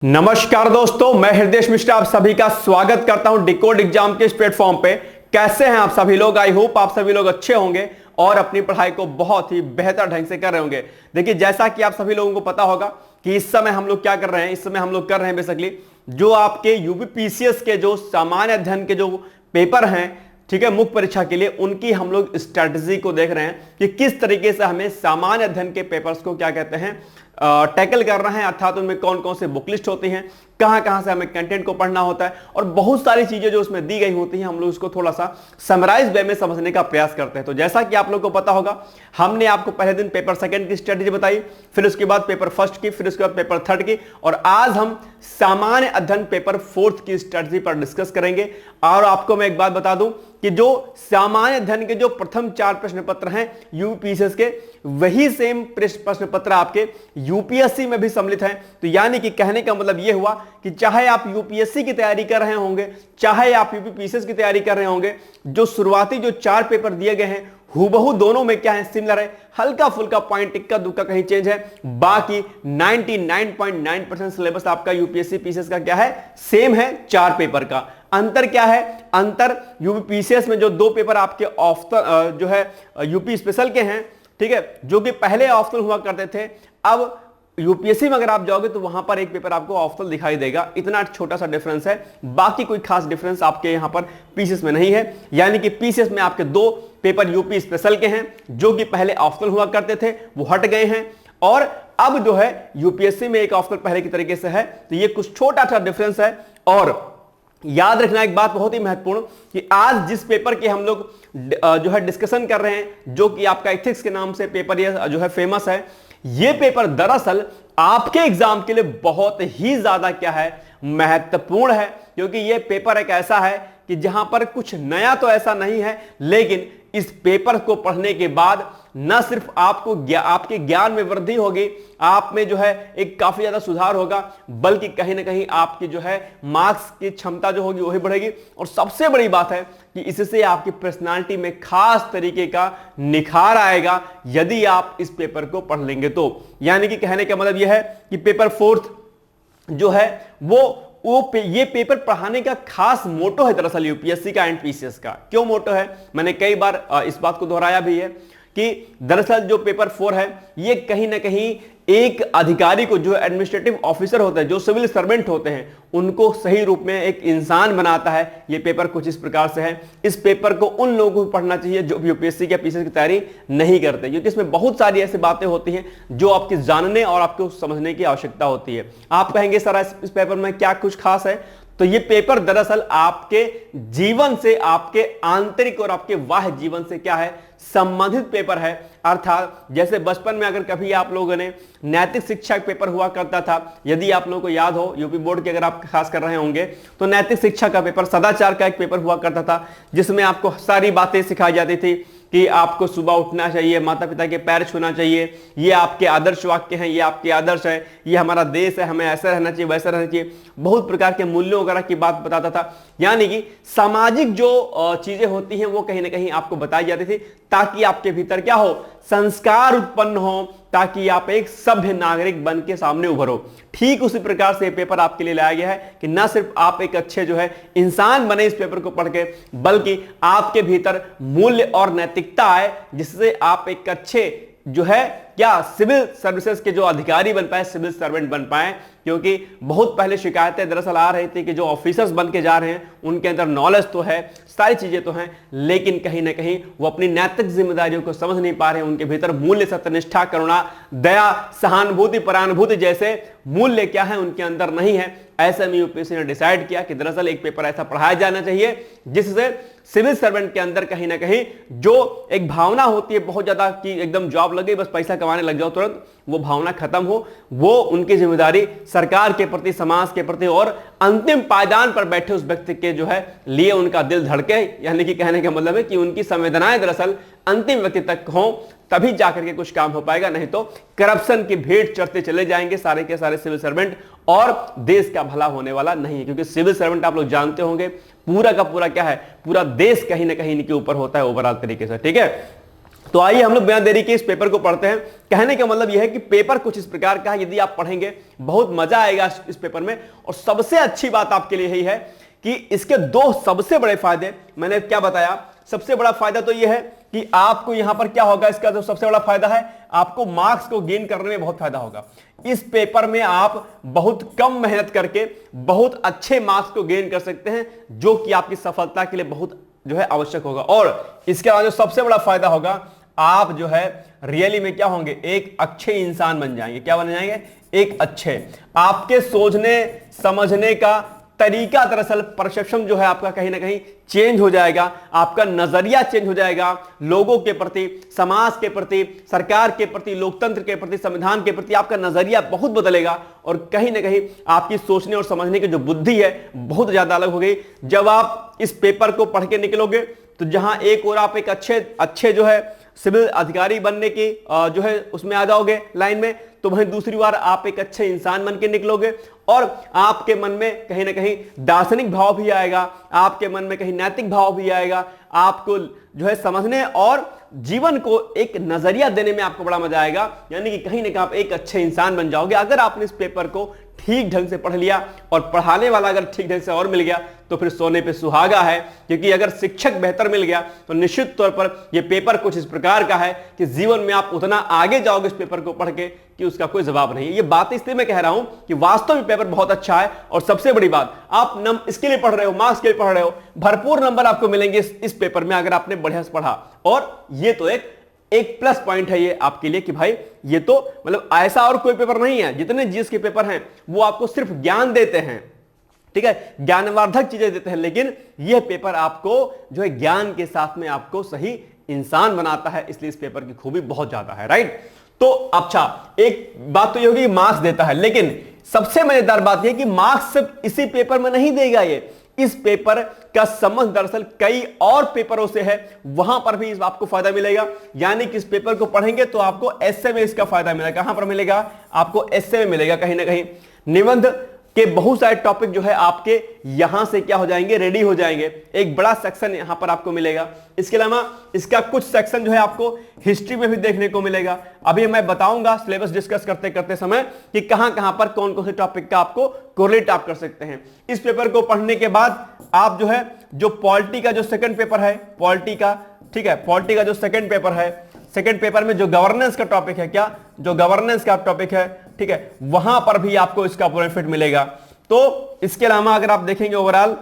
नमस्कार दोस्तों, मैं हृदय मिश्रा आप सभी का स्वागत करता हूं डिकोड एग्जाम के इस प्लेटफॉर्म पे। कैसे हैं आप सभी लोग? आई होप आप सभी लोग अच्छे होंगे और अपनी पढ़ाई को बहुत ही बेहतर ढंग से कर रहे होंगे। देखिए, जैसा कि आप सभी लोगों को पता होगा कि इस समय हम लोग क्या कर रहे हैं, इस समय हम लोग कर रहे हैं बेसिकली जो आपके यूपी पीसीएस के जो सामान्य अध्ययन के जो पेपर हैं, ठीक है, मुख्य परीक्षा के लिए, उनकी हम लोग स्ट्रेटजी को देख रहे हैं कि किस तरीके से हमें सामान्य अध्ययन के पेपर्स को क्या कहते हैं टैकल करना है, अर्थात उनमें कौन कौन से बुक लिस्ट होती हैं, कहां कहां से हमें कंटेंट को पढ़ना होता है और बहुत सारी चीजें जो उसमें दी गई होती हैं, हम लोग उसको थोड़ा सा समराइज वे में समझने का प्रयास करते हैं। तो जैसा कि आप लोग को पता होगा, हमने आपको पहले दिन पेपर सेकंड की स्ट्रेटजी बताई, फिर उसके बाद पेपर फर्स्ट की, फिर उसके बाद पेपर थर्ड की, और आज हम सामान्य अध्ययन पेपर फोर्थ की स्ट्रेटजी पर डिस्कस करेंगे। और आपको मैं एक बात बता दूं कि जो सामान्य अध्ययन के जो प्रथम 4 प्रश्न पत्र हैं यूपीएससी के, वही सेम प्रश्न पत्र आपके यूपीएससी में भी सम्मिलित हैं। तो यानी कि कहने का मतलब यह हुआ कि चाहे आप यूपीएससी की तैयारी कर रहे होंगे, चाहे आप यूपीपीसीएस की तैयारी कर रहे होंगे, जो शुरुआती जो 4 पेपर दिए गए हैं हूबहू दोनों में क्या है, सिमिलर है। हल्का फुल्का पॉइंट इक्का दुक्का कहीं चेंज है, बाकी 99.9% सिलेबस आपका यूपीएससी पीसीएस का क्या है, सेम है 4 पेपर का। अंतर क्या है? अंतर यूपी पीसीएस में जो 2 पेपर आपके ऑप्शनल जो है यूपी स्पेशल के हैं, ठीक है, जो कि पहले ऑप्शनल हुआ करते थे, अब यूपीएससी में अगर आप जाओगे तो वहां पर एक पेपर आपको ऑप्शनल दिखाई देगा। इतना छोटा सा डिफरेंस है, बाकी कोई खास डिफरेंस आपके यहां पर पीसीएस में नहीं है। यानी कि पीसीएस में आपके 2 पेपर यूपी स्पेशल के हैं जो कि पहले ऑप्शनल हुआ करते थे, वो हट गए हैं, और अब जो है यूपीएससी में एक ऑप्शनल पहले की तरीके से है। तो ये कुछ छोटा सा डिफरेंस है। और याद रखना एक बात बहुत ही महत्वपूर्ण कि आज जिस पेपर के हम लोग जो है डिस्कशन कर रहे हैं, जो कि आपका एथिक्स के नाम से पेपर ये जो है फेमस है, ये पेपर दरअसल आपके एग्जाम के लिए बहुत ही ज्यादा क्या है, महत्वपूर्ण है। क्योंकि ये पेपर एक ऐसा है कि जहां पर कुछ नया तो ऐसा नहीं है, लेकिन इस पेपर को पढ़ने के बाद न सिर्फ आपको आपके ज्ञान में वृद्धि होगी, आप में जो है एक काफी ज्यादा सुधार होगा, बल्कि कहीं ना कहीं आपकी जो है मार्क्स की क्षमता जो होगी वही बढ़ेगी। और सबसे बड़ी बात है कि इससे आपकी पर्सनालिटी में खास तरीके का निखार आएगा यदि आप इस पेपर को पढ़ लेंगे तो। यानी कि कहने का मतलब यह है कि पेपर फोर्थ जो है ये पेपर पढ़ाने का खास मोटो है दरअसल यूपीएससी का एंड पीसीएस का। क्यों मोटो है? मैंने कई बार इस बात को दोहराया भी है कि दरअसल जो पेपर 4 है, ये कहीं ना कहीं एक अधिकारी को, जो एडमिनिस्ट्रेटिव ऑफिसर होते हैं, जो सिविल सर्वेंट होते हैं, उनको सही रूप में एक इंसान बनाता है। ये पेपर कुछ इस प्रकार से है। इस पेपर को उन लोगों को पढ़ना चाहिए जो यूपीएससी या पीसीएस की तैयारी नहीं करते, क्योंकि इसमें बहुत सारी ऐसी बातें होती हैं जो आपके जानने और आपको समझने की आवश्यकता होती है। आप कहेंगे सर इस पेपर में क्या कुछ खास है? तो ये पेपर दरअसल आपके जीवन से, आपके आंतरिक और आपके बाह्य जीवन से क्या है, संबंधित पेपर है। अर्थात जैसे बचपन में अगर कभी आप लोगों ने नैतिक शिक्षा पेपर हुआ करता था, यदि आप लोगों को याद हो, यूपी बोर्ड के अगर आप खास कर रहे होंगे तो नैतिक शिक्षा का पेपर, सदाचार का एक पेपर हुआ करता था, जिसमें आपको सारी बातें सिखाई जाती थी कि आपको सुबह उठना चाहिए, माता पिता के पैर छूना चाहिए, ये आपके आदर्श वाक्य हैं, ये आपके आदर्श है, ये हमारा देश है, हमें ऐसा रहना चाहिए, वैसा रहना चाहिए। बहुत प्रकार के मूल्यों वगैरह की बात बताता था। यानी कि सामाजिक जो चीजें होती हैं वो कहीं ना कहीं आपको बताई जाती थी, ताकि आपके भीतर क्या हो, संस्कार उत्पन्न हो, ताकि आप एक सभ्य नागरिक बन के सामने उभरो। ठीक उसी प्रकार से पेपर आपके लिए लाया गया है कि न सिर्फ आप एक अच्छे जो है इंसान बने इस पेपर को पढ़ के, बल्कि आपके भीतर मूल्य और नैतिकता आए, जिससे आप एक अच्छे जो है क्या, सिविल सर्विसेज के जो अधिकारी बन पाए, सिविल सर्वेंट बन पाए। क्योंकि बहुत पहले शिकायतें दरअसल आ रही थी कि जो ऑफिसर्स बन के जा रहे हैं उनके अंदर नॉलेज तो है, सारी चीजें तो हैं, लेकिन कहीं ना कहीं वो अपनी नैतिक जिम्मेदारियों को समझ नहीं पा रहे हैं। उनके भीतर मूल्य, सत्यनिष्ठा, करुणा, दया, सहानुभूति, परानुभूति जैसे मूल्य क्या है उनके अंदर नहीं है। ऐसे में यूपीएससी ने डिसाइड किया कि दरअसल एक पेपर ऐसा पढ़ाया जाना चाहिए जिससे सिविल सर्वेंट के अंदर कहीं ना कहीं जो एक भावना होती है बहुत ज्यादा कि एकदम जॉब लगे, बस पैसा कमाने लग जाओ तुरंत, वो भावना खत्म हो, वो उनकी जिम्मेदारी सरकार के प्रति, समाज के प्रति और अंतिम पायदान पर बैठे उस व्यक्ति के जो है लिए उनका दिल धड़के। यानी कि कहने का मतलब है कि उनकी संवेदनाएं दरअसल अंतिम व्यक्ति तक हो, तभी जाकर के कुछ काम हो पाएगा। नहीं तो करप्शन की भेंट चढ़ते चले जाएंगे सारे के सारे सिविल सर्वेंट, और देश का भला होने वाला नहीं है। क्योंकि सिविल सर्वेंट आप लोग जानते होंगे पूरा का पूरा क्या है, पूरा देश कहीं ना कहीं इनके ऊपर होता है ओवरऑल तरीके से, ठीक है। तो आइए हम लोग बिना देरी के इस पेपर को पढ़ते हैं। कहने का मतलब यह है कि पेपर कुछ इस प्रकार का है, यदि आप पढ़ेंगे बहुत मजा आएगा इस पेपर में। और सबसे अच्छी बात आपके लिए यही है कि इसके दो सबसे बड़े फायदे मैंने क्या बताया। सबसे बड़ा फायदा तो यह है कि आपको यहां पर क्या होगा, इसका जो सबसे बड़ा फायदा है आपको मार्क्स को गेन करने में बहुत फायदा होगा। इस पेपर में आप बहुत कम मेहनत करके बहुत अच्छे मार्क्स को गेन कर सकते हैं, जो कि आपकी सफलता के लिए बहुत जो है आवश्यक होगा। और इसके अलावा जो सबसे बड़ा फायदा होगा, आप जो है रियली में क्या होंगे, एक अच्छे इंसान बन जाएंगे। क्या बन जाएंगे, एक अच्छे। आपके सोचने समझने का तरीका, दरअसल परसेप्शन जो है आपका कहीं ना कहीं चेंज हो जाएगा, आपका नजरिया चेंज हो जाएगा लोगों के प्रति, समाज के प्रति, सरकार के प्रति, लोकतंत्र के प्रति, संविधान के प्रति आपका नजरिया बहुत बदलेगा। और कहीं ना कहीं आपकी सोचने और समझने की जो बुद्धि है बहुत ज्यादा अलग हो गई। जब आप इस पेपर को पढ़ के निकलोगे तो जहां एक और आप एक अच्छे जो है सिविल अधिकारी बनने की जो है उसमें आ जाओगे लाइन में, तो वहीं दूसरी बार आप एक अच्छे इंसान बन के निकलोगे। और आपके मन में कहीं ना कहीं दार्शनिक भाव भी आएगा, आपके मन में कहीं नैतिक भाव भी आएगा। आपको जो है समझने और जीवन को एक नजरिया देने में आपको बड़ा मजा आएगा, यानी कि कहीं ना कहीं आप एक अच्छे इंसान बन जाओगे अगर आपने इस पेपर को ठीक ढंग से पढ़ लिया। और पढ़ाने वाला अगर ठीक ढंग से और मिल गया तो फिर सोने पे सुहागा है, क्योंकि अगर शिक्षक बेहतर मिल गया तो निश्चित तौर पर यह पेपर कुछ इस प्रकार का है कि जीवन में आप उतना आगे जाओगे इस पेपर को पढ़ के कि उसका कोई जवाब नहीं है। ये बात इसलिए मैं कह रहा हूं कि वास्तव में पेपर बहुत अच्छा है। और सबसे बड़ी बात, आप इसके लिए पढ़ रहे हो, मार्क्स के लिए पढ़ रहे हो, भरपूर नंबर आपको मिलेंगे इस पेपर में अगर आपने बढ़िया से पढ़ा। और ये तो एक प्लस पॉइंट है ये आपके लिए कि भाई ये तो मतलब ऐसा और कोई पेपर नहीं है। जितने जीएस के पेपर हैं वो आपको सिर्फ ज्ञान देते हैं, ठीक है, ज्ञानवर्धक चीजें देते हैं, लेकिन यह पेपर आपको जो है ज्ञान के साथ में आपको सही इंसान बनाता है। इसलिए इस पेपर की खूबी बहुत ज्यादा है, राइट। तो अच्छा, एक बात तो ये होगी मार्क्स देता है, लेकिन सबसे मजेदार बात यह कि मार्क्स सिर्फ इसी पेपर में नहीं देगा। ये इस पेपर का संबंध दरअसल कई और पेपरों से है, वहां पर भी आपको फायदा मिलेगा। यानी कि इस पेपर को पढ़ेंगे तो आपको एसए में इसका फायदा मिलेगा। कहां पर मिलेगा, आपको एसए में मिलेगा। कहीं ना कहीं निबंध के बहुत सारे टॉपिक जो है आपके यहां से क्या हो जाएंगे, रेडी हो जाएंगे। एक बड़ा सेक्शन यहां पर आपको मिलेगा। इसके अलावा इसका कुछ सेक्शन जो है आपको हिस्ट्री में भी देखने को मिलेगा। अभी मैं बताऊंगा सिलेबस डिस्कस करते करते समय कि कहां कहां पर कौन कौन से टॉपिक का आपको कोरिलेट आप कर सकते हैं। इस पेपर को पढ़ने के बाद आप जो है जो पॉलिटी का जो सेकंड पेपर है, पॉलिटी का, ठीक है, पॉलिटी का जो सेकंड पेपर है, सेकंड पेपर में जो गवर्नेंस का टॉपिक है, क्या जो गवर्नेंस का टॉपिक है, ठीक है, वहां पर भी आपको इसका बेनिफिट मिलेगा। तो इसके अलावा अगर आप देखेंगे ओवरऑल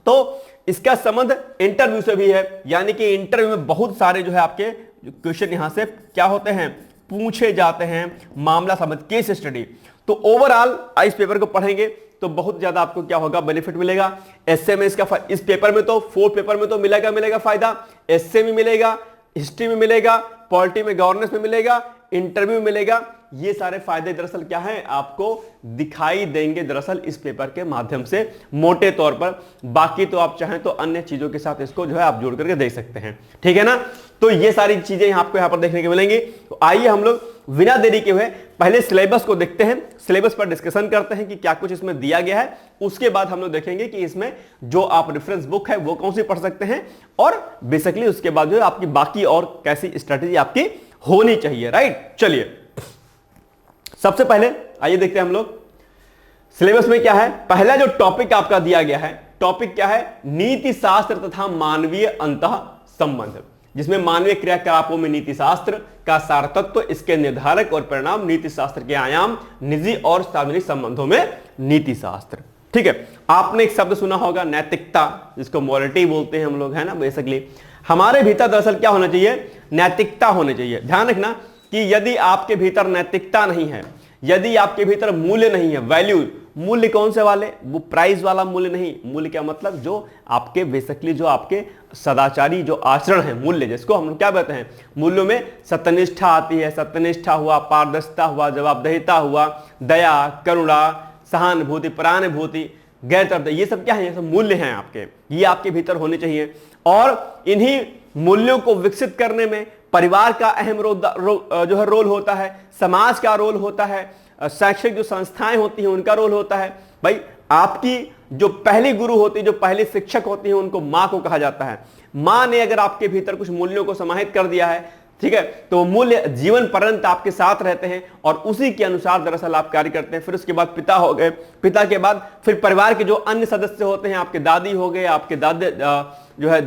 तो इसका संबंध इंटरव्यू से भी है। यानी कि इंटरव्यू में बहुत सारे जो है आपके क्वेश्चन यहां से क्या होते हैं, पूछे जाते हैं, मामला समझ, केस स्टडी। तो ओवरऑल इस पेपर को पढ़ेंगे तो बहुत ज्यादा आपको क्या होगा, बेनिफिट मिलेगा। एसए में इसका इस पेपर में तो फोर्थ पेपर में तो मिलेगा फायदा, एसए में मिलेगा, हिस्ट्री में मिलेगा, पॉलिटी में, गवर्नेंस में मिलेगा, इंटरव्यू में मिलेगा। ये सारे फायदे दरअसल क्या हैं, आपको दिखाई देंगे दरअसल इस पेपर के माध्यम से मोटे तौर पर। बाकी तो आप चाहें तो अन्य चीजों के साथ इसको जो है आप जोड़ करके देख सकते हैं, ठीक है ना। तो ये सारी चीजें आपको यहां पर देखने को मिलेंगी। तो आइए हम लोग बिना देरी के हुए पहले सिलेबस को देखते हैं, सिलेबस पर डिस्कशन करते हैं कि क्या कुछ इसमें दिया गया है। उसके बाद हम लोग देखेंगे कि इसमें जो आप रेफरेंस बुक है वो कौन सी पढ़ सकते हैं, और बेसिकली उसके बाद जो है आपकी बाकी और कैसी स्ट्रेटेजी आपकी होनी चाहिए, राइट। चलिए सबसे पहले आइए देखते हैं हम लोग सिलेबस में क्या है। पहला जो टॉपिक आपका दिया गया है, टॉपिक क्या है, नीति शास्त्र तथा मानवीय अंतः संबंध, जिसमें मानवीय क्रियाकलापों में नीति शास्त्र का सारतत्व, इसके निर्धारक और परिणाम, नीति शास्त्र के आयाम, निजी और सार्वजनिक संबंधों में नीति शास्त्र, ठीक है। आपने एक शब्द सुना होगा नैतिकता, जिसको मोरलिटी बोलते हैं हम लोग, है ना। बेसिकली हमारे भीतर दरअसल क्या होना चाहिए, नैतिकता होनी चाहिए। ध्यान रखना कि यदि आपके भीतर नैतिकता नहीं है, यदि आपके भीतर मूल्य नहीं है, वैल्यू, मूल्य कौन से वाले, वो प्राइस वाला मूल्य नहीं। मूल्य क्या मतलब, जो आपके बेसिकली जो आपके सदाचारी जो आचरण है, मूल्य जिसको हम क्या कहते हैं, मूल्यों में सत्यनिष्ठा आती है। सत्यनिष्ठा हुआ, पारदर्शिता हुआ, जवाबदेहिता हुआ, दया, करुणा, सहानुभूति, परानुभूति, गैरतर्कता, ये सब क्या है, ये सब मूल्य हैं आपके, ये आपके भीतर होने चाहिए। और इन्हीं मूल्यों को विकसित करने में परिवार का अहम जो है रोल होता है, समाज का रोल होता है, शैक्षिक जो संस्थाएं होती हैं उनका रोल होता है। भाई आपकी जो पहली गुरु होती है, जो पहली शिक्षक होती है, उनको मां को कहा जाता है। मां ने अगर आपके भीतर कुछ मूल्यों को समाहित कर दिया है, ठीक है, तो मूल्य जीवन पर्यंत आपके साथ रहते हैं और उसी के अनुसार दरअसल आप कार्य करते हैं। फिर उसके बाद पिता हो गए, पिता के बाद फिर परिवार के जो अन्य सदस्य होते हैं, आपके दादी हो गए, आपके दादे जो है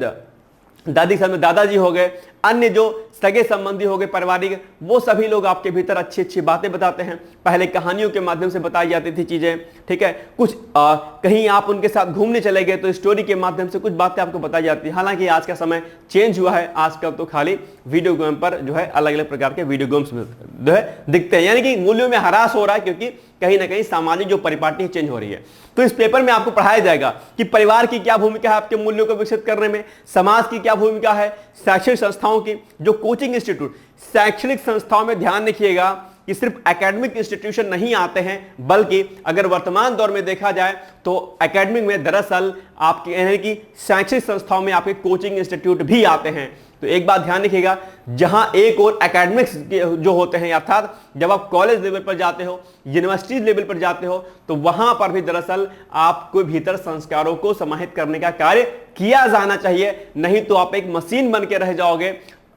दादी के साथ में दादाजी हो गए, अन्य जो सगे संबंधी हो गए पारिवारिक, वो सभी लोग आपके भीतर अच्छी अच्छी बातें बताते हैं। पहले कहानियों के माध्यम से बताई जाती थी चीजें, ठीक है, कुछ कहीं आप उनके साथ घूमने चले गए तो स्टोरी के माध्यम से कुछ बातें आपको बताई जाती है। हालांकि आज का समय चेंज हुआ है, आजकल तो खाली वीडियो गेम पर जो है अलग अलग प्रकार के वीडियो गेम्स जो है दिखते हैं, यानी कि मूल्यों में ह्रास हो रहा है, क्योंकि कहीं ना कहीं सामाजिक जो परिपाटी चेंज हो रही है। तो इस पेपर में आपको पढ़ाया जाएगा कि परिवार की क्या भूमिका है आपके मूल्यों को विकसित करने में, समाज की क्या भूमिका है, शैक्षणिक संस्थाओं की, जो कोचिंग इंस्टीट्यूट, शैक्षणिक संस्थाओं में ध्यान रखिएगा कि सिर्फ एकेडमिक इंस्टीट्यूशन नहीं आते हैं, बल्कि अगर वर्तमान दौर में देखा जाए तो एकेडमिक में दरअसल आपके यानी कि शैक्षणिक संस्थाओं में आपके कोचिंग इंस्टीट्यूट भी आते हैं। तो एक बात ध्यान रखिएगा, जहां एक और एकेडमिक्स जो होते हैं, अर्थात जब आप कॉलेज लेवल पर जाते हो, यूनिवर्सिटी लेवल पर जाते हो, तो वहां पर भी दरअसल आपको भीतर संस्कारों को समाहित करने का कार्य किया जाना चाहिए। नहीं तो आप एक मशीन बन के रह जाओगे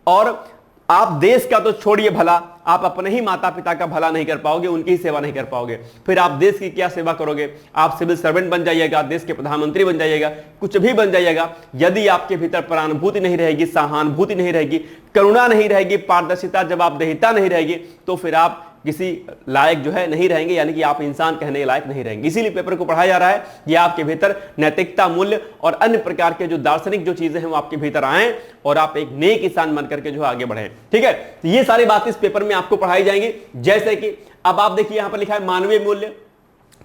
और आप देश का तो छोड़िए भला, आप अपने ही माता पिता का भला नहीं कर पाओगे, उनकी ही सेवा नहीं कर पाओगे। फिर आप देश की क्या सेवा करोगे? आप सिविल सर्वेंट बन जाइएगा, देश के प्रधानमंत्री बन जाइएगा, कुछ भी बन जाइएगा। यदि आपके भीतर प्राणानुभूति नहीं रहेगी, सहानुभूति नहीं रहेगी, करुणा नहीं रहेगी, पारदर्शिता, जवाबदेहिता नहीं रहेगी, तो फिर आप किसी लायक जो है नहीं रहेंगे, यानी कि आप इंसान कहने के लायक नहीं रहेंगे। इसीलिए पेपर को पढ़ाया जा रहा है कि आपके भीतर नैतिकता, मूल्य और अन्य प्रकार के जो दार्शनिक जो चीजें हैं वो आपके भीतर आए और आप एक नेक इंसान बनकर के जो आगे बढ़े। ठीक है, तो ये सारी बातें इस पेपर में आपको पढ़ाई जाएंगी। जैसे कि अब आप देखिए यहां पर लिखा है मानवीय मूल्य।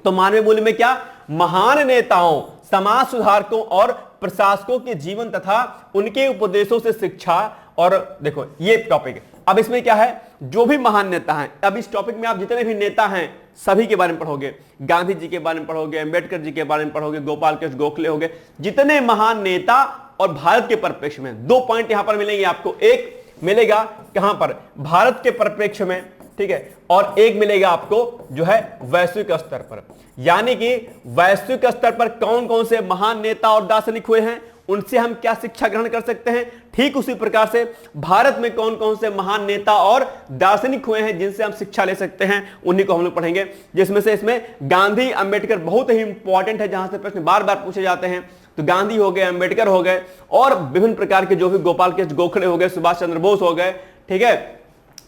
तो मानवीय मूल्य में क्या? महान नेताओं, समाज सुधारकों और प्रशासकों के जीवन तथा उनके उपदेशों से शिक्षा। और देखो ये टॉपिक है। अब इसमें क्या है? जो भी महान नेता हैं, अब इस टॉपिक में आप जितने भी नेता हैं सभी के बारे में पढ़ोगे। गांधी जी के बारे में पढ़ोगे, अंबेडकर जी के बारे में पढ़ोगे, गोपाल कृष्ण गोखले हो गए, जितने महान नेता। और भारत के परिप्रेक्ष्य में 2 पॉइंट यहां पर मिलेंगे आपको। एक मिलेगा कहां पर? भारत के परिप्रेक्ष्य में, ठीक है, और एक मिलेगा आपको जो है वैश्विक स्तर पर। यानी कि वैश्विक स्तर पर कौन कौन से महान नेता और दार्शनिक हुए हैं, उनसे हम क्या शिक्षा ग्रहण कर सकते हैं। ठीक उसी प्रकार से भारत में कौन कौन से महान नेता और दार्शनिक हुए हैं जिनसे हम शिक्षा ले सकते हैं, उन्हीं को हम लोग पढ़ेंगे। जिसमें से इसमें गांधी, अंबेडकर बहुत ही इंपॉर्टेंट है, जहां से प्रश्न बार बार पूछे जाते हैं। तो गांधी हो गए, अंबेडकर हो गए, और विभिन्न प्रकार के जो भी गोपाल कृष्ण गोखले हो गए, सुभाष चंद्र बोस हो गए, ठीक है,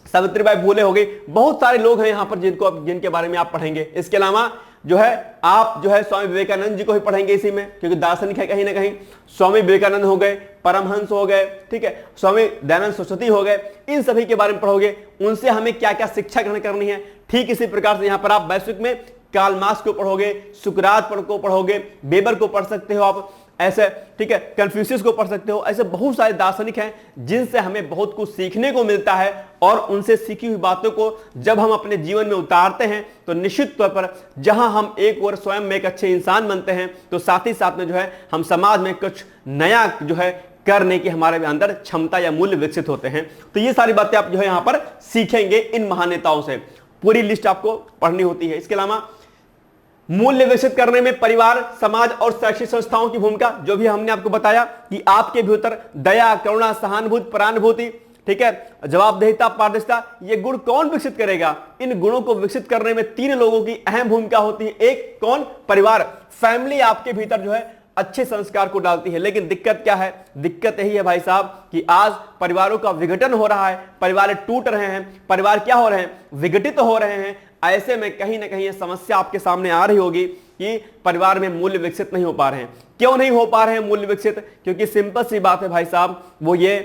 सावित्रीबाई फुले हो गई। बहुत सारे लोग हैं यहां पर जिनके बारे में आप पढ़ेंगे। इसके अलावा जो है आप जो है स्वामी विवेकानंद जी को भी पढ़ेंगे इसी में, क्योंकि दार्शनिक है कहीं ना कहीं। स्वामी विवेकानंद हो गए, परमहंस हो गए, ठीक है, स्वामी दयानंद सरस्वती हो गए, इन सभी के बारे में पढ़ोगे। उनसे हमें क्या क्या शिक्षा ग्रहण करनी है। ठीक इसी प्रकार से यहां पर आप वैश्विक में कार्ल मार्क्स को पढ़ोगे, सुकरात को पढ़ोगे, बेबर को पढ़ सकते हो आप ऐसे, ठीक है, कन्फ्यूशियस को पढ़ सकते हो। ऐसे बहुत सारे दार्शनिक हैं जिनसे हमें बहुत कुछ सीखने को मिलता है, और उनसे सीखी हुई बातों को जब हम अपने जीवन में उतारते हैं तो निश्चित तौर पर जहां हम एक और स्वयं में एक अच्छे इंसान बनते हैं, तो साथ ही साथ में जो है हम समाज में कुछ नया जो है करने की हमारे अंदर क्षमता या मूल्य विकसित होते हैं। तो ये सारी बातें आप जो है यहां पर सीखेंगे इन महान नेताओं से। पूरी लिस्ट आपको पढ़नी होती है। इसके अलावा मूल्य विकसित करने में परिवार, समाज और शैक्षिक संस्थाओं की भूमिका, जो भी हमने आपको बताया कि आपके भीतर दया, करुणा, सहानुभूति, परानुभूति, ठीक है, जवाबदेहिता, पारदर्शिता, ये गुण कौन विकसित करेगा? इन गुणों को विकसित करने में 3 लोगों की अहम भूमिका होती है। एक कौन? परिवार, फैमिली आपके भीतर जो है अच्छे संस्कार को डालती है। लेकिन दिक्कत क्या है? दिक्कत यही है भाई साहब कि आज परिवारों का विघटन हो रहा है, परिवार टूट रहे हैं, परिवार क्या हो रहे हैं? विघटित हो रहे हैं। ऐसे में कहीं ना कहीं यह समस्या आपके सामने आ रही होगी कि परिवार में मूल्य विकसित नहीं हो पा रहे हैं। क्यों नहीं हो पा रहे हैं मूल्य विकसित? क्योंकि सिंपल सी बात है भाई साहब, वो ये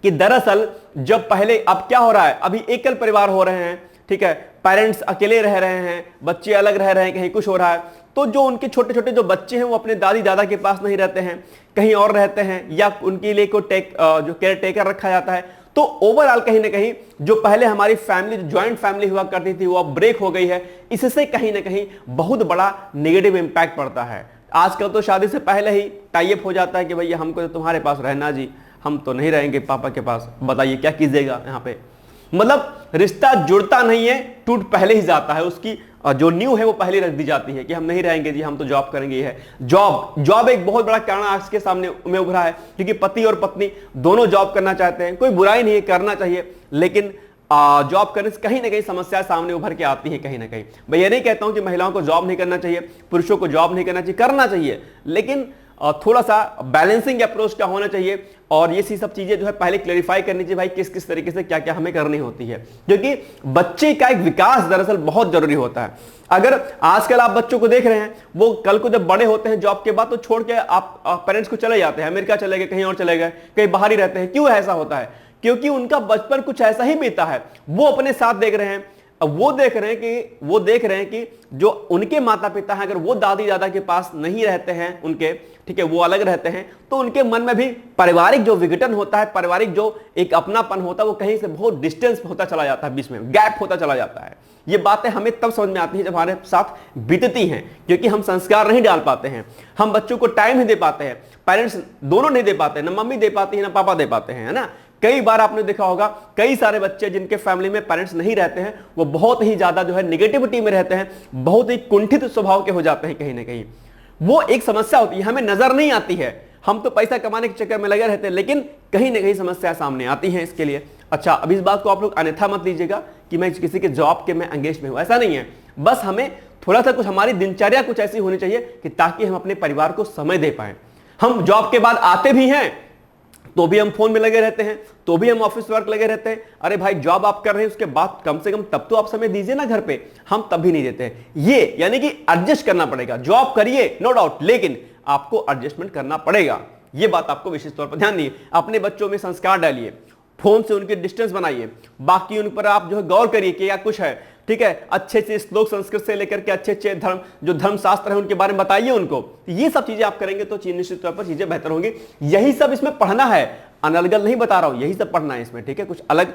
कि दरअसल जब पहले, अब क्या हो रहा है, अभी एकल परिवार हो रहे हैं, ठीक है, पेरेंट्स अकेले रह रहे हैं, बच्चे अलग रह रहे हैं, कहीं कुछ हो रहा है, तो जो उनके छोटे छोटे जो बच्चे हैं वो अपने दादी दादा के पास नहीं रहते हैं, कहीं और रहते हैं, या उनके लिए कोई जो केयर टेकर रखा जाता है। तो ओवरऑल कहीं ना कहीं जो पहले हमारी फैमिली, जो ज्वाइंट फैमिली हुआ करती थी, वो अब ब्रेक हो गई है। इससे कहीं ना कहीं बहुत बड़ा नेगेटिव इंपैक्ट पड़ता है। आजकल तो शादी से पहले ही टाई अप हो जाता है कि भैया हमको तो तुम्हारे पास रहना जी, हम तो नहीं रहेंगे पापा के पास, बताइए क्या कीजिएगा यहाँ पे। मतलब रिश्ता जुड़ता नहीं है, टूट पहले ही जाता है, उसकी जो न्यू है वो पहले रख दी जाती है कि हम नहीं रहेंगे जी, हम तो जॉब करेंगे। ये है जॉब एक बहुत बड़ा कारण आज के सामने में उभरा है, क्योंकि पति और पत्नी दोनों जॉब करना चाहते हैं। कोई बुराई नहीं है, करना चाहिए, लेकिन जॉब करने से कहीं ना कहीं समस्या सामने उभर के आती है कहीं ना कहीं। मैं ये नहीं कहता हूं कि महिलाओं को जॉब नहीं करना चाहिए, पुरुषों को जॉब नहीं करना चाहिए, करना चाहिए, लेकिन थोड़ा सा बैलेंसिंग अप्रोच का होना चाहिए। और ये सब चीजें जो है पहले क्लेरिफाई करनी चाहिए भाई, किस किस तरीके से क्या क्या हमें करनी होती है, क्योंकि बच्चे का एक विकास दरअसल बहुत जरूरी होता है। अगर आजकल आप बच्चों को देख रहे हैं, वो कल को जब बड़े होते हैं जॉब के बाद तो छोड़ के आप पेरेंट्स को चले जाते हैं, अमेरिका चले गए, कहीं और चले गए, कहीं बाहर ही रहते हैं। क्यों ऐसा होता है? क्योंकि उनका बचपन कुछ ऐसा ही बीता है, वो अपने साथ देख रहे हैं। अब वो देख रहे हैं कि जो उनके माता पिता हैं, अगर वो दादी दादा के पास नहीं रहते हैं उनके, ठीक है, वो अलग रहते हैं, तो उनके मन में भी पारिवारिक जो विघटन होता है, पारिवारिक जो एक अपनापन होता है, वो कहीं से बहुत डिस्टेंस होता चला जाता है, बीच में गैप होता चला जाता है। ये बातें हमें तब समझ में आती है जब हमारे साथ बीतती हैं, क्योंकि हम संस्कार नहीं डाल पाते हैं, हम बच्चों को टाइम नहीं दे पाते हैं, पेरेंट्स दोनों नहीं दे पाते, ना मम्मी दे पाती है ना पापा दे पाते हैं, है ना। कई बार आपने देखा होगा, कई सारे बच्चे जिनके फैमिली में पेरेंट्स नहीं रहते हैं, वो बहुत ही ज्यादा जो है निगेटिविटी में रहते हैं, बहुत ही कुंठित स्वभाव के हो जाते हैं कहीं ना कहीं। वो एक समस्या होती है, हमें नजर नहीं आती है, हम तो पैसा कमाने के चक्कर में लगे रहते हैं, लेकिन कहीं ना कहीं समस्या सामने आती है इसके लिए। अच्छा, अब इस बात को आप लोग अन्यथा मत लीजिएगा कि मैं किसी के जॉब के मैं एंगेज में हूं, ऐसा नहीं है। बस हमें थोड़ा सा कुछ, हमारी दिनचर्या कुछ ऐसी होनी चाहिए कि ताकि हम अपने परिवार को समय दे पाए। हम जॉब के बाद आते भी हैं तो भी हम फोन में लगे रहते हैं, तो भी हम ऑफिस वर्क लगे रहते हैं। अरे भाई, जॉब आप कर रहे हैं, उसके बाद कम से कम तब तो आप समय दीजिए ना घर पे, हम तब भी नहीं देते हैं। ये यानी कि एडजस्ट करना पड़ेगा। जॉब करिए नो डाउट, लेकिन आपको एडजस्टमेंट करना पड़ेगा। ये बात आपको विशेष तौर पर ध्यान दिए। अपने बच्चों में संस्कार डालिए, फोन से उनके डिस्टेंस बनाइए, बाकी उन पर आप जो है गौर करिए कि या कुछ है, ठीक है, अच्छे अच्छे श्लोक संस्कृत से लेकर के अच्छे अच्छे धर्म शास्त्र है उनके बारे में बताइए उनको। ये सब चीजें आप करेंगे तो निश्चित तौर पर चीजें बेहतर होंगी। यही सब इसमें पढ़ना है, अनर्गल नहीं बता रहा हूं, यही सब पढ़ना है इसमें, ठीक है। कुछ अलग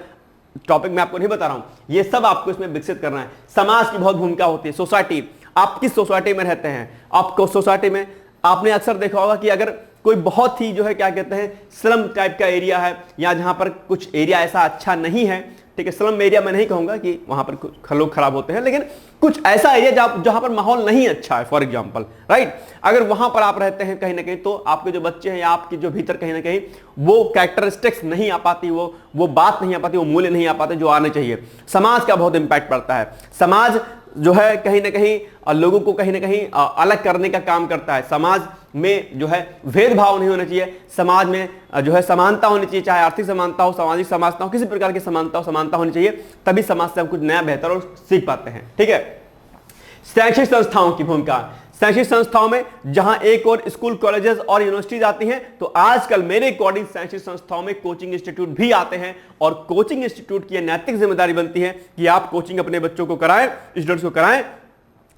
टॉपिक में आपको नहीं बता रहा हूं, ये सब आपको इसमें विकसित करना है। समाज की बहुत भूमिका होती है। सोसाइटी, आप किस सोसाइटी में रहते हैं, आपको सोसाइटी में आपने अक्सर देखा होगा कि अगर कोई बहुत ही जो है क्या कहते हैं स्लम टाइप का एरिया है, या जहां पर कुछ एरिया ऐसा अच्छा नहीं है, ठीक है, स्लम एरिया मैं नहीं कहूंगा कि वहां पर कुछ लोग खराब होते हैं, लेकिन कुछ ऐसा एरिया जहां पर माहौल नहीं अच्छा है, फॉर एग्जांपल, राइट, अगर वहां पर आप रहते हैं कहीं ना कहीं, तो आपके जो बच्चे हैं या आपके जो भीतर कहीं ना कहीं वो कैरेक्टरिस्टिक्स नहीं आ पाती, वो बात नहीं आ पाती, वो मूल्य नहीं आ पाते जो आने चाहिए। समाज का बहुत इंपैक्ट पड़ता है। समाज जो है कहीं ना कहीं लोगों को कहीं ना कहीं अलग करने का काम करता है। समाज में जो है भेदभाव नहीं होना चाहिए, समाज में जो है समानता होनी चाहिए, चाहे आर्थिक समानता हो, सामाजिक समानता हो, किसी प्रकार की समानता होनी चाहिए, तभी समाज से हम कुछ नया बेहतर और सीख पाते हैं, ठीक है। शैक्षिक संस्थाओं की भूमिका, शैक्षिक संस्थाओं में जहां एक और स्कूल, कॉलेजेस और यूनिवर्सिटीज आती हैं, तो आजकल मेरे अकॉर्डिंग शैक्षिक संस्थाओं में कोचिंग इंस्टीट्यूट भी आते हैं, और कोचिंग इंस्टीट्यूट की नैतिक जिम्मेदारी बनती है कि आप कोचिंग अपने बच्चों को कराएं, स्टूडेंट्स को कराएं,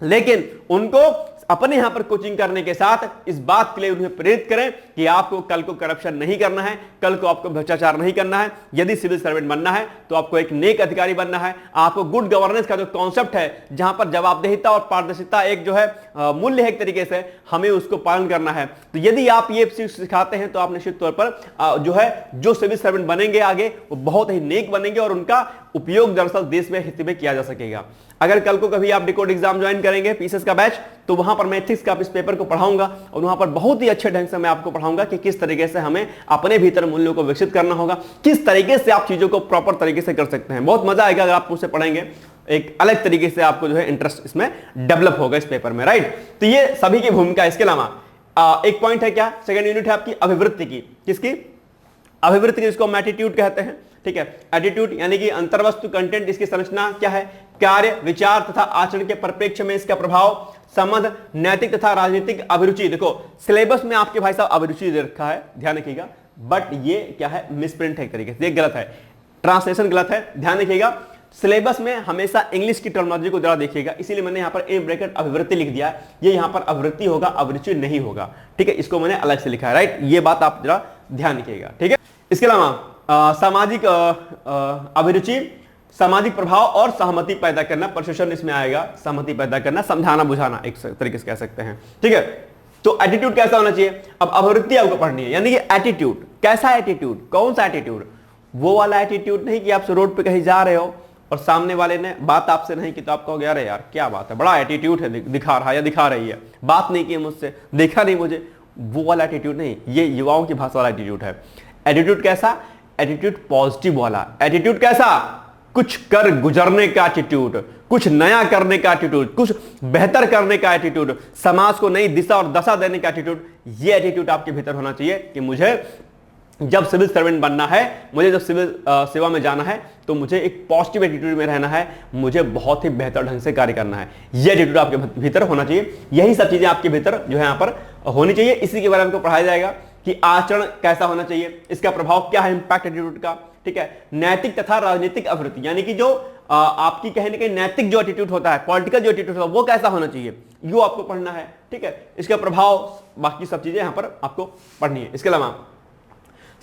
लेकिन उनको अपने यहां पर कोचिंग करने के साथ इस बात के लिए उन्हें प्रेरित करें कि आपको कल को करप्शन नहीं करना है, कल को आपको भ्रष्टाचार नहीं करना है। यदि सिविल सर्वेंट बनना है तो आपको एक नेक अधिकारी बनना है। आपको गुड गवर्नेंस का जो कॉन्सेप्ट है, जहां पर जवाबदेहिता और पारदर्शिता एक जो है मूल्य है, एक तरीके से हमें उसको पालन करना है। तो यदि आप ये सिखाते हैं तो आप निश्चित तौर पर जो है जो सिविल सर्वेंट बनेंगे आगे, वो बहुत ही नेक बनेंगे और उनका उपयोग दरअसल देश में हित में किया जा सकेगा। अगर कल को कभी आप डिकोड एग्जाम ज्वाइन करेंगे, पीसीएस का बैच, तो वहां पर मैं एथिक्स का इस पेपर को पढ़ाऊंगा, और वहां पर बहुत ही अच्छे ढंग से मैं आपको पढ़ाऊंगा कि किस तरीके से हमें अपने भीतर मूल्यों को विकसित करना होगा, किस तरीके से आप चीजों को प्रॉपर तरीके से कर सकते हैं। बहुत मजा आएगा अगर आप मुझसे पढ़ेंगे, एक अलग तरीके से आपको जो है इंटरेस्ट इसमें डेवलप होगा इस पेपर में, राइट। तो ये सभी की भूमिका। इसके अलावा एक पॉइंट है, क्या सेकंड यूनिट है आपकी अभिवृत्ति की। किसकी? अभिवृत्ति, जिसको हम एटीट्यूड कहते हैं, ठीक है। एटीट्यूड यानी कि अंतर्वस्तु कंटेंट, इसकी संरचना क्या है, कार्य, विचार तथा आचरण के परिप्रेक्ष्य में इसका प्रभाव, समझ, नैतिक तथा राजनीतिक अभिरुचि। देखो सिलेबस में आपके भाई साहब अभिरुचि दे रखा है, ध्यान रखिएगा, बट ये क्या है, मिसप्रिंट है एक तरीके से, ये गलत है, ट्रांसलेशन गलत है, ध्यान रखिएगा। सिलेबस में हमेशा इंग्लिश की टर्मिनोलॉजी को जरा देखिएगा, इसीलिए मैंने यहां पर ए ब्रैकेट अभिवृत्ति लिख दिया है, ये यहां पर अभिवृत्ति होगा, अभिरुचि नहीं होगा, ठीक है, इसको मैंने अलग से लिखा है, राइट। ये बात आप जरा ध्यान रखिएगा, ठीक है। इसके अलावा सामाजिक अभिरुचि, सामाजिक प्रभाव और सहमति पैदा करना, प्रशोषण इसमें आएगा, सहमति पैदा करना, समझाना बुझाना एक तरीके से कह सकते हैं, ठीक है। तो एटीट्यूड कैसा होना चाहिए, अब अभिवृत्ति आपको पढ़नी है, यानी कि एटीट्यूड, कैसा एटीट्यूड, कौन सा एटीट्यूड, वो वाला एटीट्यूड नहीं कि आप रोड पे कहीं जा रहे हो और सामने वाले ने बात आपसे नहीं की तो आप कहोगे अरे यार क्या बात है, बड़ा एटीट्यूड है, दिखा रहा है या दिखा रही है, बात नहीं की मुझसे, देखा नहीं मुझे, वो वाला एटीट्यूड नहीं, ये युवाओं की भाषा वाला एटीट्यूड है। एटीट्यूड कैसा? एटीट्यूड पॉजिटिव वाला। एटीट्यूड कैसा? कुछ कर गुजरने का एटीट्यूड, कुछ नया करने का एटीट्यूड, कुछ बेहतर करने का एटीट्यूड, समाज को नई दिशा और दशा देने का एटीट्यूड। ये एटीट्यूड आपके भीतर होना चाहिए कि मुझे जब सिविल सर्वेंट बनना है, मुझे जब सिविल सेवा में जाना है, तो मुझे एक पॉजिटिव एटीट्यूड में रहना है, मुझे बहुत ही बेहतर ढंग से कार्य करना है। यह एटीट्यूड आपके भीतर होना चाहिए। यही सब चीजें आपके भीतर जो है यहाँ पर होनी चाहिए। इसी के बारे में आपको पढ़ाया जाएगा कि आचरण कैसा होना चाहिए, इसका प्रभाव क्या है इंपैक्ट एटीट्यूड का, ठीक है। नैतिक तथा राजनीतिक अभिवृत्ति, यानी कि जो आपकी कहने के नैतिक जो एटीट्यूड होता है, पॉलिटिकल जो एटीट्यूड होता है, वो कैसा होना चाहिए, यो आपको पढ़ना है, ठीक है। इसका प्रभाव, बाकी सब चीजें यहां पर आपको पढ़नी है। इसके अलावा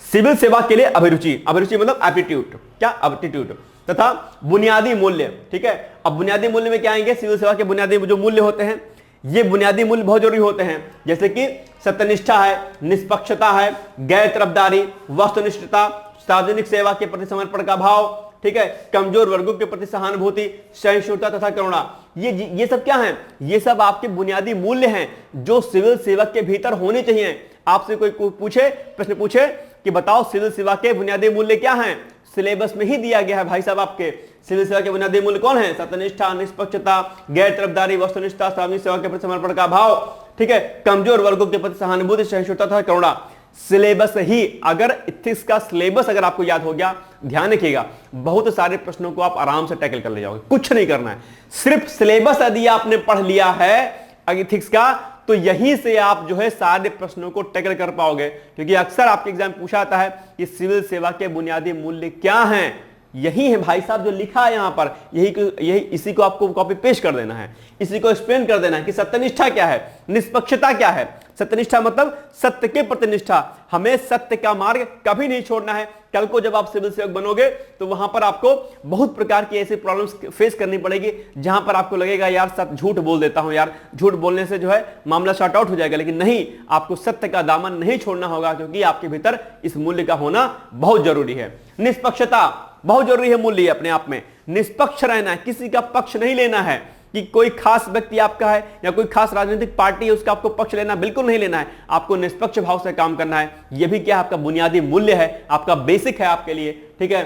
सिविल सेवा के लिए अभिरुचि, अभिरुचि मतलब एप्टीट्यूड, क्या एप्टीट्यूड, तथा बुनियादी मूल्य, ठीक है। अब बुनियादी मूल्य में क्या आएंगे? सिविल सेवा के बुनियादी जो मूल्य होते हैं, ये बुनियादी मूल्य बहुत जरूरी होते हैं, जैसे कि सत्यनिष्ठा है, निष्पक्षता है, गैर तरफदारी, वस्तुनिष्ठता, सार्वजनिक सेवा के प्रति समर्पण का भाव, ठीक है, कमजोर वर्गों के प्रति सहानुभूति, सहिष्णुता तथा करुणा। ये सब क्या है? ये सब आपके बुनियादी मूल्य हैं जो सिविल सेवा के भीतर होने चाहिए। आपसे कोई पूछे, प्रश्न पूछे कि बताओ सिविल सेवा के बुनियादी मूल्य क्या हैं, सिलेबस में ही दिया गया है भाई साहब। आपके सिविल सेवा के बुनियादी मूल्य कौन है? सत्यनिष्ठा, निष्पक्षता, गैर तरफदारी, वस्तुनिष्ठता, सार्वजनिक सेवा के प्रति समर्पण का भाव, ठीक है, कमजोर वर्गों के प्रति सहानुभूति, सहिष्णुता तथा करुणा। सिलेबस ही, अगर इथिक्स का सिलेबस अगर आपको याद हो गया, ध्यान रखिएगा, बहुत सारे प्रश्नों को आप आराम से टैकल कर ले जाओगे। कुछ नहीं करना है, सिर्फ सिलेबस यदि आपने पढ़ लिया है इथिक्स का, तो यहीं से आप जो है सारे प्रश्नों को टैकल कर पाओगे। क्योंकि अक्सर आपके एग्जाम पूछा आता है कि सिविल सेवा के बुनियादी मूल्य क्या हैं। यही है भाई साहब जो लिखा है यहां पर, यही इसी को आपको कॉपी पेस्ट कर देना है, इसी को एक्सप्लेन कर देना है कि सत्यनिष्ठा क्या है, निष्पक्षता क्या है। सत्यनिष्ठा मतलब सत्य के प्रति निष्ठा, हमें सत्य का मार्ग कभी नहीं छोड़ना है। कल को जब आप सिविल सेवक बनोगे तो वहां पर आपको बहुत प्रकार की ऐसी प्रॉब्लम्स फेस करनी पड़ेगी जहां पर आपको लगेगा यार सत्य झूठ बोल देता हूं, यार झूठ बोलने से जो है मामला शॉर्ट आउट हो जाएगा। लेकिन नहीं, आपको सत्य का दामन नहीं छोड़ना होगा, क्योंकि आपके भीतर इस मूल्य का होना बहुत जरूरी है। निष्पक्षता बहुत जरूरी है मूल्य अपने आप में। निष्पक्ष रहना है, किसी का पक्ष नहीं लेना है कि कोई खास व्यक्ति आपका है या कोई खास राजनीतिक पार्टी है उसका आपको पक्ष लेना बिल्कुल नहीं लेना है। आपको निष्पक्ष भाव से काम करना है। यह भी क्या आपका बुनियादी मूल्य है, आपका बेसिक है आपके लिए, ठीक है।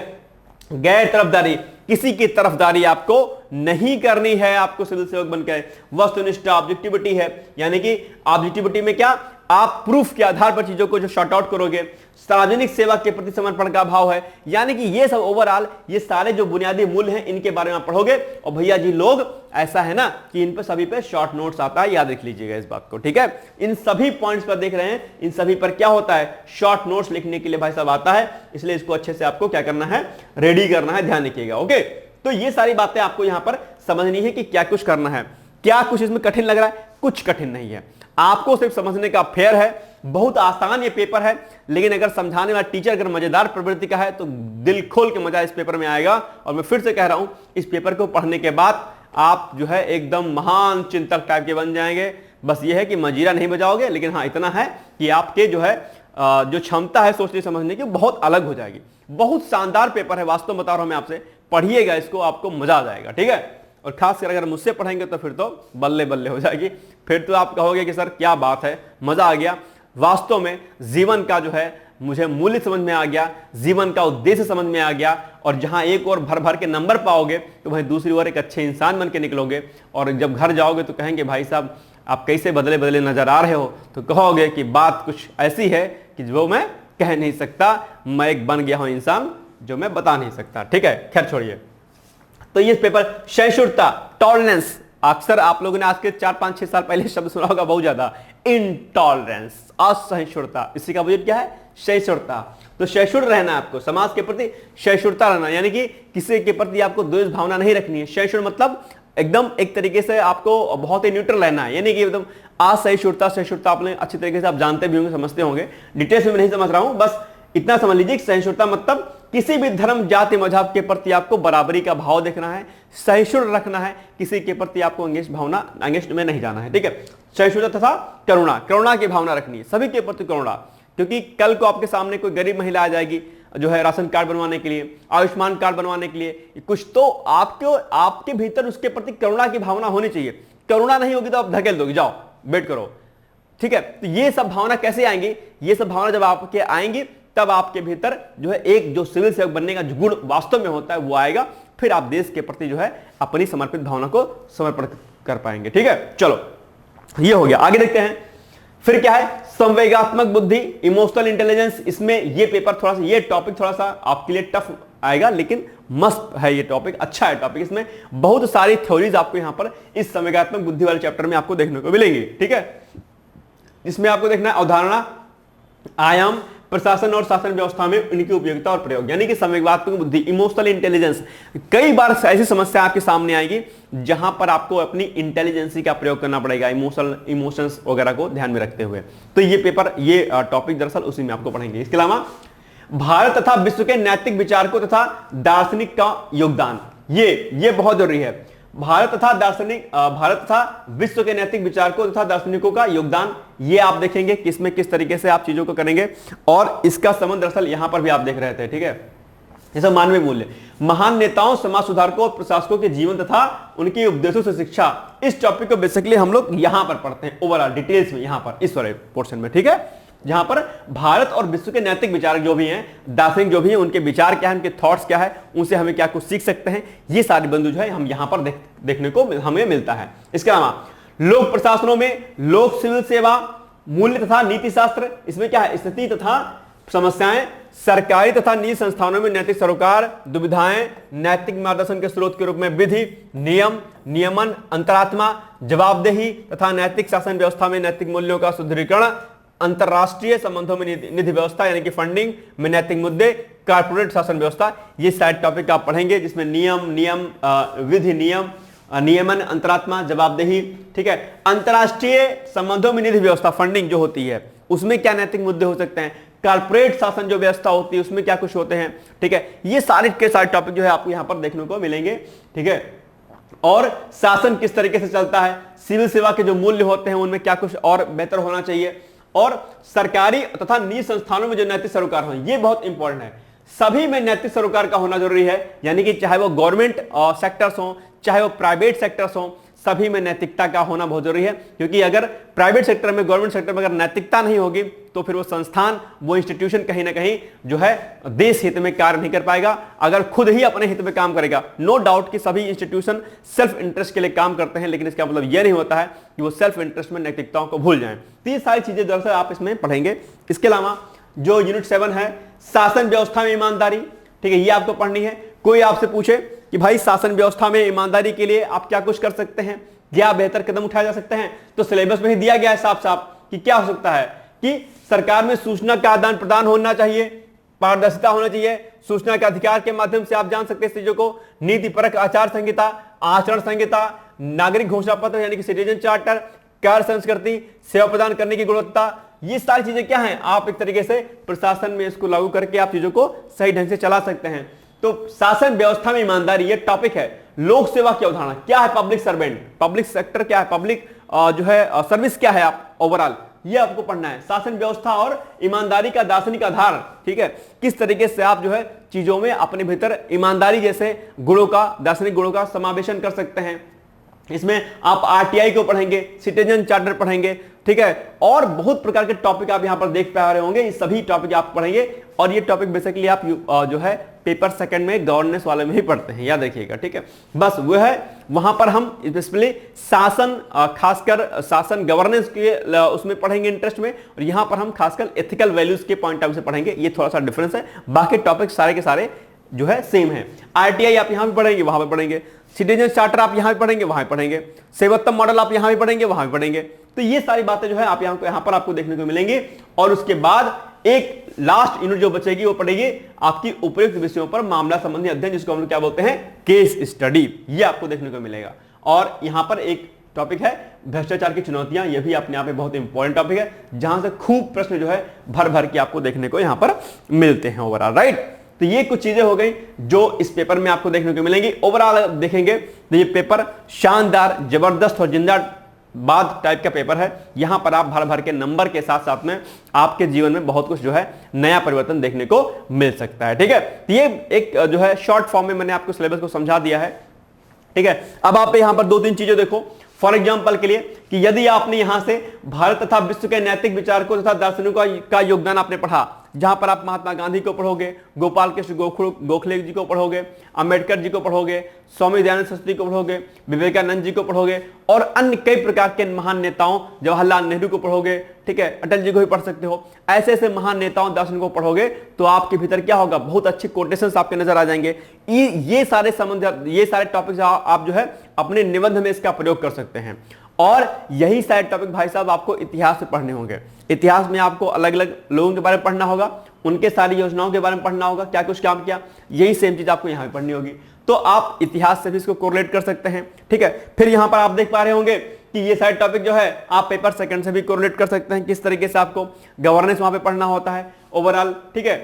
गैर तरफदारी, किसी की तरफदारी आपको नहीं करनी है आपको सिविल सेवक बनकर। वस्तुनिष्ठा, ऑब्जेक्टिविटी है, यानी कि ऑब्जेक्टिविटी में क्या, आप प्रूफ के आधार पर चीजों को जो शॉर्ट आउट करोगे। सार्वजनिक सेवा के प्रति समर्पण का भाव है, यानी कि ये सब ओवरऑल ये सारे जो बुनियादी मूल्य हैं इनके बारे में आप पढ़ोगे। और भैया जी लोग ऐसा है ना कि इन पर सभी पे शॉर्ट नोट्स आता है, याद रख लीजिएगा इस बात को, ठीक है। इन सभी पॉइंट्स पर देख रहे हैं, इन सभी पर क्या होता है, शॉर्ट नोट्स लिखने के लिए भाई साहब आता है। इसलिए इसको अच्छे से आपको क्या करना है, रेडी करना है, ध्यान रखिएगा, ओके। तो ये सारी बातें आपको यहां पर समझनी है कि क्या कुछ करना है। क्या कुछ इसमें कठिन लग रहा है? कुछ कठिन नहीं है, आपको सिर्फ समझने का फेयर है। बहुत आसान ये पेपर है, लेकिन अगर समझाने वाला टीचर अगर मजेदार प्रवृत्ति का है तो दिल खोल के मजा इस पेपर में आएगा। और मैं फिर से कह रहा हूं, इस पेपर को पढ़ने के बाद आप जो है एकदम महान चिंतक टाइप के बन जाएंगे। बस ये है कि मजीरा नहीं बजाओगे, लेकिन हाँ इतना है कि आपके जो है जो क्षमता है सोचने समझने की बहुत अलग हो जाएगी। बहुत शानदार पेपर है, वास्तव बता रहा हूं मैं आपसे, पढ़िएगा इसको, आपको मजा आ जाएगा, ठीक है। और खासकर अगर मुझसे पढ़ेंगे तो फिर तो बल्ले बल्ले हो जाएगी। फिर तो आप कहोगे कि सर क्या बात है, मजा आ गया। वास्तव में जीवन का जो है मुझे मूल्य समझ में आ गया, जीवन का उद्देश्य समझ में आ गया। और जहां एक और भर भर के नंबर पाओगे तो वहीं दूसरी ओर एक अच्छे इंसान बन के निकलोगे। और जब घर जाओगे तो कहेंगे भाई साहब आप कैसे बदले बदले नजर आ रहे हो, तो कहोगे कि बात कुछ ऐसी है कि जो मैं कह नहीं सकता, मैं एक बन गया हूं इंसान जो मैं बता नहीं सकता, ठीक है। खैर छोड़िए। तो ये पेपर सहिष्णुता, टॉलरेंस, अक्सर आप लोगों ने आज के 4-5-6 साल पहले शब्द सुना होगा बहुत ज्यादा, इनटॉलरेंस, असहिष्णुता। इसी का वजह क्या है, सहिष्णुता। तो सहिष्णु रहना है आपको, समाज के प्रति सहिष्णुता रहना, यानी कि किसी के प्रति आपको द्वेष भावना नहीं रखनी है। सहिष्णु मतलब एकदम एक तरीके से आपको बहुत ही न्यूट्रल रहना है, यानी कि एकदम असहिष्णुता। सहिष्णुता आपने अच्छी तरीके से आप जानते भी होंगे, समझते होंगे, डिटेल्स में नहीं समझ रहा हूं, बस इतना समझ लीजिए कि सहिष्णुता मतलब किसी भी धर्म, जाति, मजहब के प्रति आपको बराबरी का भाव देखना है, सहिष्णु रखना है, किसी के प्रति आपको अंगेष्ट में नहीं जाना है, ठीक है। सहिष्णुता तथा करुणा, करुणा की भावना रखनी है, सभी के प्रति करुणा। क्योंकि कल को आपके सामने कोई गरीब महिला आ जाएगी, जो है राशन कार्ड बनवाने के लिए, आयुष्मान कार्ड बनवाने के लिए, कुछ तो आपके भीतर उसके प्रति करुणा की भावना होनी चाहिए। करुणा नहीं होगी तो आप धकेल दोगे, जाओ वेट करो, ठीक है। तो ये सब भावना कैसे आएंगी? ये सब भावना जब आपके आएंगी तब आपके भीतर जो है एक जो सिविल सेवक बनने का जो गुण वास्तव में होता है वो आएगा। फिर आप देश के प्रति जो है अपनी समर्पित भावना को समर्पण कर पाएंगे, ठीक है। चलो ये हो गया, आगे देखते हैं। फिर क्या है? संवेगात्मक बुद्धि, इमोशनल इंटेलिजेंस। इसमें ये पेपर थोड़ा सा, ये टॉपिक थोड़ा सा आपके लिए टफ आएगा, लेकिन मस्त है ये टॉपिक, अच्छा है टॉपिक। इसमें बहुत सारी थ्योरीज आपको यहां पर इस संवेगात्मक बुद्धि वाले चैप्टर में आपको देखने को मिलेंगी, ठीक है। इसमें आपको देखना है अवधारणा, आयाम, प्रशासन और शासन व्यवस्था में उनकी उपयोगिता और प्रयोग, यानी कि संवेगात्मक बुद्धि, इमोशनल इंटेलिजेंस। कई बार ऐसी समस्या आपके सामने आएगी जहां पर आपको अपनी इंटेलिजेंसी का प्रयोग करना पड़ेगा, इमोशंस वगैरह को ध्यान में रखते हुए। तो ये पेपर, ये टॉपिक दरअसल उसी में आपको पढ़ेंगे। इसके अलावा भारत तथा विश्व के नैतिक विचारकों तथा दार्शनिक का योगदान, ये बहुत जरूरी है। भारत तथा विश्व के नैतिक विचारकों तथा दार्शनिकों का योगदान, ये आप देखेंगे किसमें किस तरीके से आप चीजों को करेंगे, और इसका संबंध दरअसल यहां पर भी आप देख रहे थे, ठीक है। जैसे मानवीय मूल्य, महान नेताओं, समाज सुधारकों और प्रशासकों के जीवन तथा उनके उपदेशों से शिक्षा, इस टॉपिक को बेसिकली हम लोग यहां पर पढ़ते हैं ओवरऑल डिटेल्स में, यहां पर इस वाले पोर्शन में, ठीक है। जहां पर भारत और विश्व के नैतिक विचारक जो भी हैं, दार्शनिक जो भी हैं, उनके विचार क्या है, उनके थॉट्स क्या है, उनसे हमें क्या कुछ सीख सकते हैं, ये सारी बिंदु जो है हम यहां पर देखने को हमें मिलता है। इसके अलावा लोक प्रशासनों में लोक सिविल सेवा, मूल्य तथा नीति शास्त्र, इसमें क्या है, स्थिति तथा समस्याएं, सरकारी तथा निजी संस्थानों में नैतिक सरोकार, दुविधाएं, नैतिक मार्गदर्शन के स्रोत के रूप में विधि, नियम, नियमन, अंतरात्मा, जवाबदेही तथा नैतिक शासन व्यवस्था में नैतिक मूल्यों का सुदृढ़ीकरण, अंतरराष्ट्रीय संबंधों में निधि व्यवस्था यानी कि फंडिंग में नैतिक मुद्दे, कारपोरेट शासन व्यवस्था, ये सारे टॉपिक आप पढ़ेंगे, जिसमें विधि, नियमन, अंतरात्मा, जवाबदेही, ठीक है। अंतरराष्ट्रीय संबंधों में निधि व्यवस्था, फंडिंग जो होती है, उसमें क्या नैतिक मुद्दे हो सकते हैं, कारपोरेट शासन जो व्यवस्था होती है उसमें क्या कुछ होते हैं, ठीक है। ये सारे के सारे टॉपिक जो है आपको यहां पर देखने को मिलेंगे, ठीक है। और शासन किस तरीके से चलता है, सिविल सेवा के जो मूल्य होते हैं उनमें क्या कुछ और बेहतर होना चाहिए, और सरकारी तथा निजी संस्थानों में जो नैतिक सरोकार हो, ये बहुत इंपॉर्टेंट है। सभी में नैतिक सरोकार का होना जरूरी है, यानी कि चाहे वो गवर्नमेंट सेक्टर्स हो, चाहे वो प्राइवेट सेक्टर्स हो, सभी में नैतिकता का होना बहुत जरूरी है। क्योंकि अगर प्राइवेट सेक्टर में, गवर्नमेंट सेक्टर में अगर नैतिकता नहीं होगी तो फिर वो संस्थान, वो इंस्टीट्यूशन कहीं ना कहीं जो है देश हित में कार्य नहीं कर पाएगा। अगर खुद ही अपने हित में काम करेगा, नो डाउट कि सभी इंस्टीट्यूशन सेल्फ इंटरेस्ट के लिए काम करते हैं, लेकिन इसका मतलब यह नहीं होता है कि वो सेल्फ इंटरेस्ट में नैतिकताओं को भूल जाएं। तो ये सारी चीजें दरअसल आप इसमें पढ़ेंगे। इसके अलावा जो यूनिट 7 है, शासन व्यवस्था में ईमानदारी, ठीक है, ये आपको पढ़नी है। कोई आपसे पूछे कि भाई शासन व्यवस्था में ईमानदारी के लिए आप क्या कुछ कर सकते हैं, क्या बेहतर कदम उठाए जा सकते हैं, तो सिलेबस में ही दिया गया है साफ साफ कि क्या हो सकता है कि सरकार में सूचना का आदान प्रदान होना चाहिए, पारदर्शिता होना चाहिए, सूचना के अधिकार के माध्यम से आप जान सकते हैं चीजों को, नीतिपरक आचार संहिता, आचरण संहिता, नागरिक घोषणा पत्र यानी कि सिटीजन चार्टर, कार्य संस्कृति, सेवा प्रदान करने की गुणवत्ता, ये सारी चीजें क्या हैं, आप एक तरीके से प्रशासन में इसको लागू करके आप चीजों को सही ढंग से चला सकते हैं। तो शासन व्यवस्था में ईमानदारी ये टॉपिक है। लोक सेवा की अवधारणा क्या है, पब्लिक सर्वेंट, पब्लिक सेक्टर क्या है, पब्लिक जो है सर्विस क्या है, आप ओवरऑल ये आपको पढ़ना है। शासन व्यवस्था और ईमानदारी का दार्शनिक आधार, ठीक है, किस तरीके से आप जो है चीजों में अपने भीतर ईमानदारी जैसे गुणों का, दार्शनिक गुणों का समावेशन कर सकते हैं। इसमें आप आरटीआई को पढ़ेंगे, सिटीजन चार्टर पढ़ेंगे, ठीक है, और बहुत प्रकार के टॉपिक आप यहां पर देख पा रहे होंगे। ये सभी टॉपिक आप पढ़ेंगे और ये टॉपिक बेसिकली आप जो है पेपर सेकंड में गवर्नेंस वाले में ही पढ़ते हैं, याद रखिएगा, ठीक है। बस वो है, वहां पर हम स्पेशली शासन, खासकर शासन गवर्नेंस के उसमें पढ़ेंगे इंटरेस्ट में, और यहां पर हम खासकर एथिकल वैल्यूज के पॉइंट ऑफ व्यू से पढ़ेंगे। ये थोड़ा सा डिफरेंस है, बाकी टॉपिक सारे के सारे जो है सेम है। आरटीआई आप यहां भी पढ़ेंगे, वहां पे पढ़ेंगे, सिटीजन चार्टर आप यहां भी पढ़ेंगे, वहां भी पढ़ेंगे, सेवोत्तम मॉडल आप यहां भी पढ़ेंगे, वहां भी पढ़ेंगे। तो ये सारी बातें जो है आप यहां पर आपको देखने को मिलेंगी। और उसके बाद एक लास्ट यूनिट जो बचेगी वो पड़ेगी आपकी उपयुक्त विषयों पर मामला संबंधी अध्ययन, जिसको हम लोग क्या बोलते हैं, केस स्टडी, ये आपको देखने को मिलेगा। और यहां पर एक टॉपिक है भ्रष्टाचार की चुनौतियां, यह भी अपने आप में बहुत इंपॉर्टेंट टॉपिक है, जहां से खूब प्रश्न जो है भर भर के आपको देखने को यहां पर मिलते हैं ओवरऑल, राइट। तो ये कुछ चीजें हो गई जो इस पेपर में आपको देखने को मिलेंगी। ओवरऑल देखेंगे तो ये पेपर शानदार, जबरदस्त और जिंदा बाद टाइप का पेपर है। यहां पर आप भर भर के नंबर के साथ साथ में आपके जीवन में बहुत कुछ जो है नया परिवर्तन देखने को मिल सकता है। ठीक है, तो ये एक जो है शॉर्ट फॉर्म में मैंने आपको सिलेबस को समझा दिया है। ठीक है, अब आप यहां पर 2-3 चीजें देखो फॉर एग्जाम्पल के लिए कि यदि आपने यहां से भारत तथा विश्व के नैतिक विचारकों तथा दार्शनिकों का योगदान आपने पढ़ा, जहां पर आप महात्मा गांधी को पढ़ोगे, गोपाल कृष्ण गोखले जी को पढ़ोगे, अंबेडकर जी को पढ़ोगे, स्वामी दयानंद सरस्वती को पढ़ोगे, विवेकानंद जी को पढ़ोगे और अन्य कई प्रकार के महान नेताओं, जवाहरलाल नेहरू को पढ़ोगे, ठीक है, अटल जी को भी पढ़ सकते हो। ऐसे ऐसे महान नेताओं दार्शनिकों को पढ़ोगे तो आपके भीतर क्या होगा, बहुत अच्छे कोटेशंस आपके नजर आ जाएंगे। ये सारे संबंध, ये सारे टॉपिक्स आप जो है अपने निबंध में इसका प्रयोग कर सकते हैं। और यही सारे टॉपिक भाई साहब आपको इतिहास से पढ़ने होंगे। इतिहास में आपको अलग अलग लोगों के बारे में पढ़ना होगा, उनके सारी योजनाओं के बारे में पढ़ना होगा, क्या कुछ काम किया, यही सेम चीज आपको यहां पे पढ़नी होगी। तो आप इतिहास से भी इसको कोरिलेट कर सकते हैं। ठीक है, फिर यहां पर आप देख पा रहे होंगे कि ये सारे टॉपिक जो है आप पेपर सेकंड से भी कोरिलेट कर सकते हैं, किस तरीके से आपको गवर्नेंस वहां पे पढ़ना होता है ओवरऑल। ठीक है,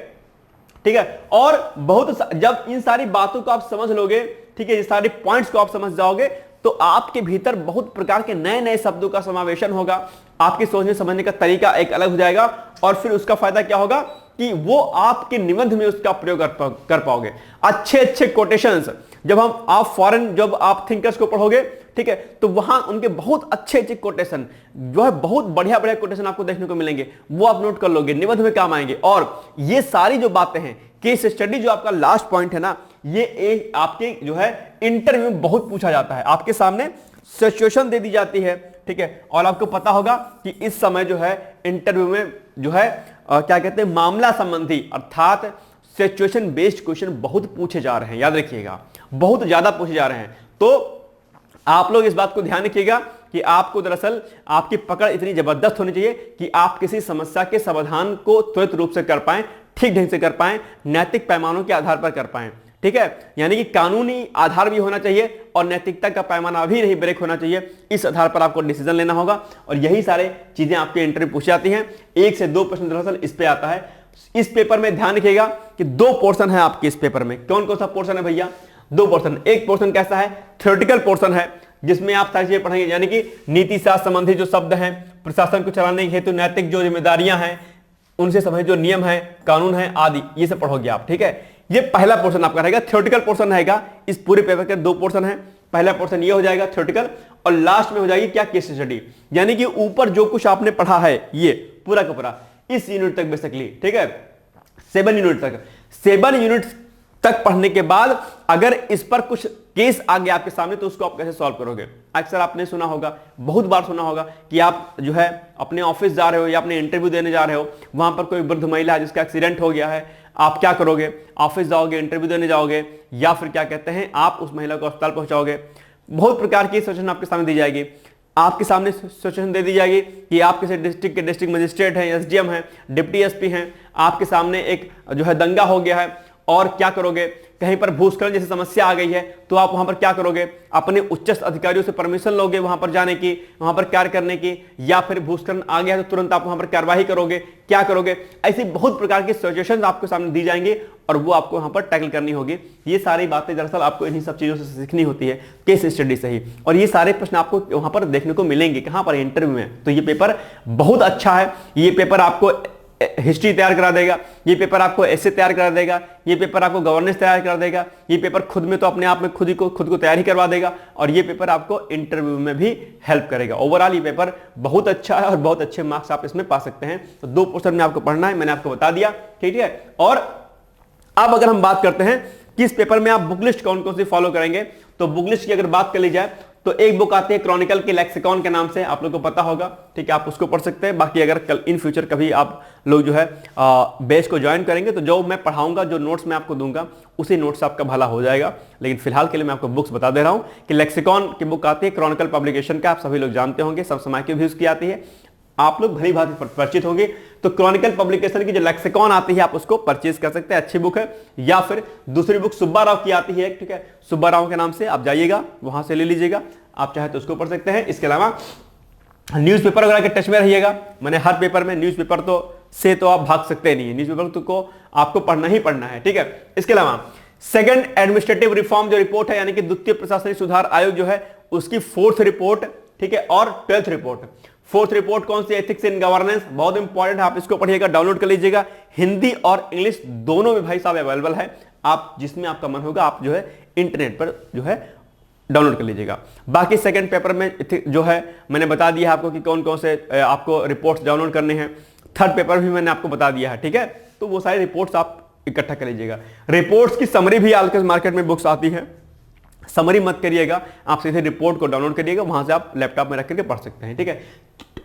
ठीक है, और बहुत जब इन सारी बातों को आप समझ लोगे, ठीक है, ये सारे पॉइंट्स को आप समझ जाओगे तो आपके भीतर बहुत प्रकार के नए नए शब्दों का समावेशन होगा, आपके सोचने समझने का तरीका एक अलग हो जाएगा और फिर उसका फायदा क्या होगा कि वो आपके निबंध में उसका प्रयोग कर पाओगे। अच्छे अच्छे कोटेशंस जब आप थिंकर्स को पढ़ोगे, ठीक है, तो वहां उनके बहुत अच्छे अच्छे कोटेशन जो है, बहुत बढ़िया बढ़िया कोटेशन आपको देखने को मिलेंगे, वो आप नोट कर लोगे, निबंध में काम आएंगे। और ये सारी जो बातें हैं, केस स्टडी जो आपका लास्ट पॉइंट है ना, ये एक आपके जो है इंटरव्यू में बहुत पूछा जाता है। आपके सामने सिचुएशन दे दी जाती है, ठीक है, और आपको पता होगा कि इस समय जो है इंटरव्यू में जो है क्या कहते हैं, मामला संबंधी अर्थात सिचुएशन बेस्ड क्वेश्चन बहुत पूछे जा रहे हैं। याद रखिएगा, बहुत ज्यादा पूछे जा रहे हैं। तो आप लोग इस बात को ध्यान रखिएगा कि आपको दरअसल आपकी पकड़ इतनी जबरदस्त होनी चाहिए कि आप किसी समस्या के समाधान को त्वरित रूप से कर पाएं, ठीक ढंग से कर पाएं, नैतिक पैमानों के आधार पर कर पाएं। ठीक है, यानी कि कानूनी आधार भी होना चाहिए और नैतिकता का पैमाना भी नहीं ब्रेक होना चाहिए। इस आधार पर आपको डिसीजन लेना होगा और यही सारे चीजें आपके इंटरव्यू पूछी जाती हैं। 1 से 2 प्रश्न दरअसल इस पे आता है। इस पेपर में ध्यान रखिएगा कि 2 पोर्शन है आपके इस पेपर में। कौन कौन सा पोर्शन है भैया? 2 पोर्शन। एक पोर्शन कैसा है? थ्योरेटिकल पोर्शन है, जिसमें आप सारी चीजें पढ़ेंगे, यानी कि नीति शास्त्र संबंधी जो शब्द हैं, प्रशासन को चलाने के हेतु नैतिक जो जिम्मेदारियां हैं, उनसे संबंधित जो नियम है, कानून है आदि, ये सब पढ़ोगे आप। ठीक है, ये पहला पोर्शन आपका रहेगा, थ्योरेटिकल पोर्शन रहेगा। इस पूरे पेपर के 2 पोर्शन है। पहला पोर्शन ये हो जाएगा थ्योरेटिकल और लास्ट में हो जाएगी क्या, केस स्टडी। यानी कि ऊपर जो कुछ आपने पढ़ा है ये पूरा का पूरा इस यूनिट तक बेसिकली, ठीक है, 7 यूनिट तक, 7 यूनिट तक पढ़ने के बाद अगर इस पर कुछ केस आ गया आपके सामने तो उसको आप कैसे सॉल्व करोगे। अक्सर आपने सुना होगा, बहुत बार सुना होगा कि आप जो है अपने ऑफिस जा रहे हो या अपने इंटरव्यू देने जा रहे हो, वहां पर कोई वृद्ध महिला है जिसका एक्सीडेंट हो गया है, आप क्या करोगे? ऑफिस जाओगे, इंटरव्यू देने जाओगे, या फिर क्या कहते हैं आप उस महिला को अस्पताल पहुंचाओगे। बहुत प्रकार की सिचुएशन आपके सामने दी जाएगी। आपके सामने सिचुएशन दे दी जाएगी कि आप किसी डिस्ट्रिक्ट के डिस्ट्रिक्ट मजिस्ट्रेट हैं, एसडीएम हैं, डिप्टी एसपी हैं, आपके सामने एक जो है दंगा हो गया है और क्या करोगे? कहीं पर भूस्खलन जैसी समस्या आ गई है तो आप वहां पर क्या करोगे? अपने उच्च अधिकारियों से परमिशन लोगे वहां पर जाने की, वहां पर कार्य करने की, या फिर भूस्खलन आ गया तो तुरंत आप वहां पर कार्रवाई करोगे, क्या करोगे? ऐसी बहुत प्रकार की सिचुएशंस आपके सामने दी जाएंगी और वो आपको वहां पर टैकल करनी होगी। ये सारी बातें दरअसल आपको इन्हीं सब चीजों से सीखनी होती है, केस स्टडी से ही। और ये सारे प्रश्न आपको वहां पर देखने को मिलेंगे, कहां पर? इंटरव्यू में। तो ये पेपर बहुत अच्छा है। ये पेपर आपको हिस्ट्री तैयार करा देगा, ये पेपर आपको ऐसे तैयार करा देगा, ये पेपर आपको गवर्नेंस तैयार करा देगा, ये पेपर खुद में तो अपने आप में खुद को तैयारी करवा देगा और ये पेपर आपको इंटरव्यू में भी हेल्प करेगा। ओवरऑल ये पेपर बहुत अच्छा है और बहुत अच्छे मार्क्स आप इसमें पा सकते हैं। तो 2 पोर्शन में आपको पढ़ना है, मैंने आपको बता दिया, ठीक है। और अब अगर हम बात करते हैं कि इस पेपर में आप बुक लिस्ट कौन कौन सी फॉलो करेंगे, तो बुक लिस्ट की अगर बात कर ली जाए तो एक बुक आती है क्रॉनिकल के लेक्सिकॉन के नाम से, आप लोगों को पता होगा, ठीक है, आप उसको पढ़ सकते हैं। बाकी अगर कल इन फ्यूचर कभी आप लोग जो है बेस को ज्वाइन करेंगे तो जो मैं पढ़ाऊंगा, जो नोट्स मैं आपको दूंगा, उसी नोट्स आपका भला हो जाएगा। लेकिन फिलहाल के लिए मैं आपको बुक्स बता दे रहा हूं कि लेक्सिकॉन की बुक आती है क्रॉनिकल पब्लिकेशन का, आप सभी लोग जानते होंगे, सब समय की व्यूज की आती है, आप लोग भली भांति परिचित होंगे। तो क्रॉनिकल पब्लिकेशन की जो लेक्सिकॉन आती है आप उसको परचेज कर सकते हैं, अच्छी बुक है। या फिर दूसरी बुक सुब्बा राव की आती है, ठीक है, सुब्बा राव के नाम से आप जाइएगा, वहां से ले लीजिएगा, आप चाहे तो उसको पढ़ सकते हैं। इसके अलावा न्यूज़पेपर वगैरह के टच में रहिएगा। मैंने हर पेपर में न्यूज़पेपर तो आप भाग सकते नहीं है, न्यूज़पेपर को आपको पढ़ना ही पढ़ना है, ठीक है। इसके अलावा सेकंड एडमिनिस्ट्रेटिव रिफॉर्म जो रिपोर्ट है, यानी कि द्वितीय प्रशासनिक सुधार आयोग जो है, उसकी 4th रिपोर्ट ठीक है, और 12th रिपोर्ट। 4th रिपोर्ट कौन सी, एथिक्स इन गवर्नेंस, बहुत इंपॉर्टेंट, आप इसको पढ़िएगा, डाउनलोड कर लीजिएगा। हिंदी और इंग्लिश दोनों में भाई साहब अवेलेबल है, आप जिसमें आपका मन होगा आप जो है इंटरनेट पर जो है डाउनलोड कर लीजिएगा। बाकी सेकंड पेपर में जो है मैंने बता दिया आपको कि कौन कौन से आपको रिपोर्ट्स डाउनलोड करने हैं। थर्ड पेपर भी मैंने आपको बता दिया है, ठीक है, तो वो सारे रिपोर्ट्स आप इकट्ठा कर लीजिएगा। रिपोर्ट्स की समरी भी आजकल मार्केट में बुक्स आती है, समरी मत करिएगा, आप सीधे रिपोर्ट को डाउनलोड करिएगा, वहां से आप लैपटॉप में रख करके पढ़ सकते हैं, ठीक है।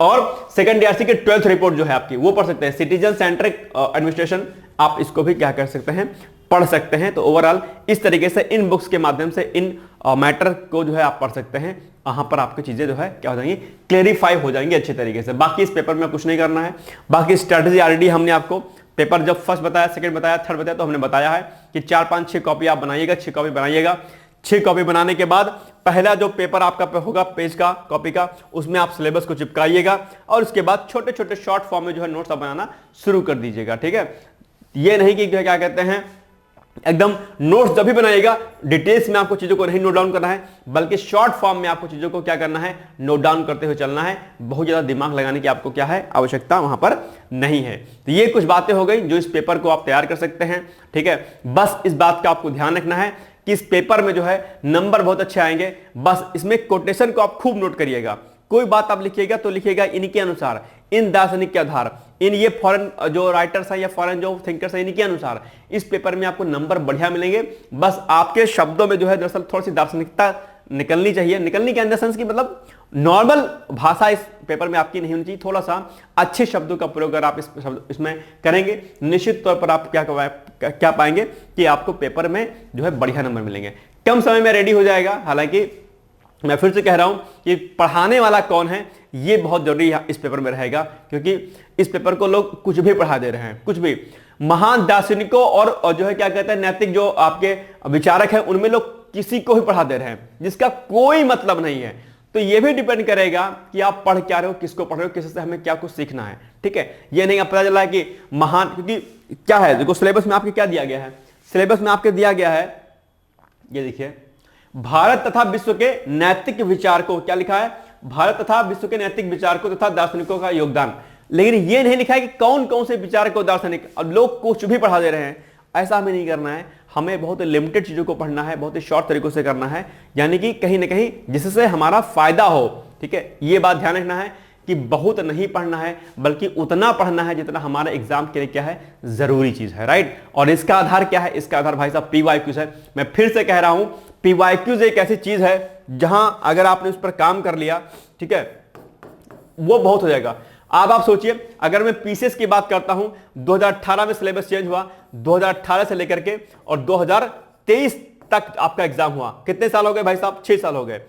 और सेकंड डीआरसी की 12th रिपोर्ट जो है आपकी वो पढ़ सकते हैं। सिटीजन सेंट्रिक एडमिनिस्ट्रेशन, आप इसको भी क्या कर सकते हैं, पढ़ सकते हैं। तो ओवरऑल इस तरीके से इन बुक्स के माध्यम से इन मैटर को जो है आप पढ़ सकते हैं, वहां पर आपकी चीजें जो है क्या हो जाएंगी, क्लेरिफाई हो जाएंगी अच्छे तरीके से। बाकी इस पेपर में कुछ नहीं करना है। बाकी स्ट्रेटजी ऑलरेडी हमने आपको पेपर जब फर्स्ट बताया, सेकंड बताया, थर्ड बताया, तो हमने बताया है कि 4 5 6 कॉपी आप बनाइएगा, 6 कॉपी बनाइएगा। 6 कॉपी बनाने के बाद पहला जो पेपर आपका होगा पेज का, कॉपी का, उसमें आप सिलेबस को चिपकाइएगा और उसके बाद छोटे छोटे शॉर्ट फॉर्म में जो है नोट्स आप बनाना शुरू कर दीजिएगा, ठीक है। ये नहीं कि क्या कहते हैं एकदम नोट्स जब भी बनाइएगा डिटेल्स में आपको चीजों को नहीं नोट डाउन करना है, बल्कि शॉर्ट फॉर्म में आपको चीजों को क्या करना है, नोट डाउन करते हुए चलना है। बहुत ज्यादा दिमाग लगाने की आपको क्या है, आवश्यकता वहां पर नहीं है। तो ये कुछ बातें हो गई जो इस पेपर को आप तैयार कर सकते हैं, ठीक है। बस इस बात का आपको ध्यान रखना है कि इस पेपर में जो है नंबर बहुत अच्छे आएंगे, बस इसमें कोटेशन को आप खूब नोट करिएगा। कोई बात आप लिखिएगा तो लिखिएगा इनके अनुसार, इन दार्शनिक के आधार, इन ये फॉरेन जो राइटर्स हैं या फॉरेन जो थिंकर्स हैं इनके अनुसार इस पेपर में आपको नंबर बढ़िया मिलेंगे। बस आपके शब्दों में जो है दरअसल थोड़ी सी दार्शनिकता निकलनी चाहिए। निकलनी के अंदर सेंस की मतलब नॉर्मल भाषा इस पेपर में आपकी नहीं होनी चाहिए, थोड़ा सा अच्छे शब्दों का प्रयोग अगर आप इसमें करेंगे, निश्चित तौर पर आप क्या पाएंगे कि आपको पेपर में जो है बढ़िया नंबर मिलेंगे। कम समय में रेडी हो जाएगा। हालांकि मैं फिर से कह रहा हूं कि पढ़ाने वाला कौन है ये बहुत जरूरी इस पेपर में रहेगा, क्योंकि इस पेपर को लोग कुछ भी पढ़ा दे रहे हैं, कुछ भी। महान दार्शनिकों और जो है क्या कहते हैं नैतिक जो आपके विचारक हैं उनमें लोग किसी को भी पढ़ा दे रहे हैं जिसका कोई मतलब नहीं है। तो यह भी डिपेंड करेगा कि आप पढ़ क्या रहे हो, किसको पढ़ रहे हो, किससे हमें क्या कुछ सीखना है, ठीक है। ये नहीं पता चला है कि महान, क्योंकि क्या है देखो सिलेबस में आपके क्या दिया गया है, सिलेबस में आपके दिया गया है ये देखिए, भारत तथा विश्व के नैतिक विचारकों, क्या लिखा है, भारत तथा विश्व के नैतिक विचारकों तथा दार्शनिकों का योगदान। लेकिन यह नहीं लिखा है कि कौन कौन से विचारकों दार्शनिक। अब लोग कुछ भी पढ़ा दे रहे हैं, ऐसा हमें नहीं करना है। हमें बहुत लिमिटेड चीजों को पढ़ना है, बहुत ही शॉर्ट तरीकों से करना है, यानी कि कहीं ना कहीं जिससे हमारा फायदा हो, ठीक है। यह बात ध्यान रखना है कि बहुत नहीं पढ़ना है, बल्कि उतना पढ़ना है जितना हमारे एग्जाम के लिए क्या है, जरूरी चीज है, राइट। और इसका आधार क्या है, इसका आधार भाई साहब PYQs है। मैं फिर से कह रहा हूं PYQs एक ऐसी चीज है जहां अगर आपने उस पर काम कर लिया, ठीक है, वो बहुत हो जाएगा। अब आप सोचिए, अगर मैं पीसीएस की बात करता हूं, 2018 में सिलेबस चेंज हुआ, 2018 से लेकर के और 2023 तक आपका एग्जाम हुआ। कितने साल हो गए भाई साहब, 6 साल हो गए।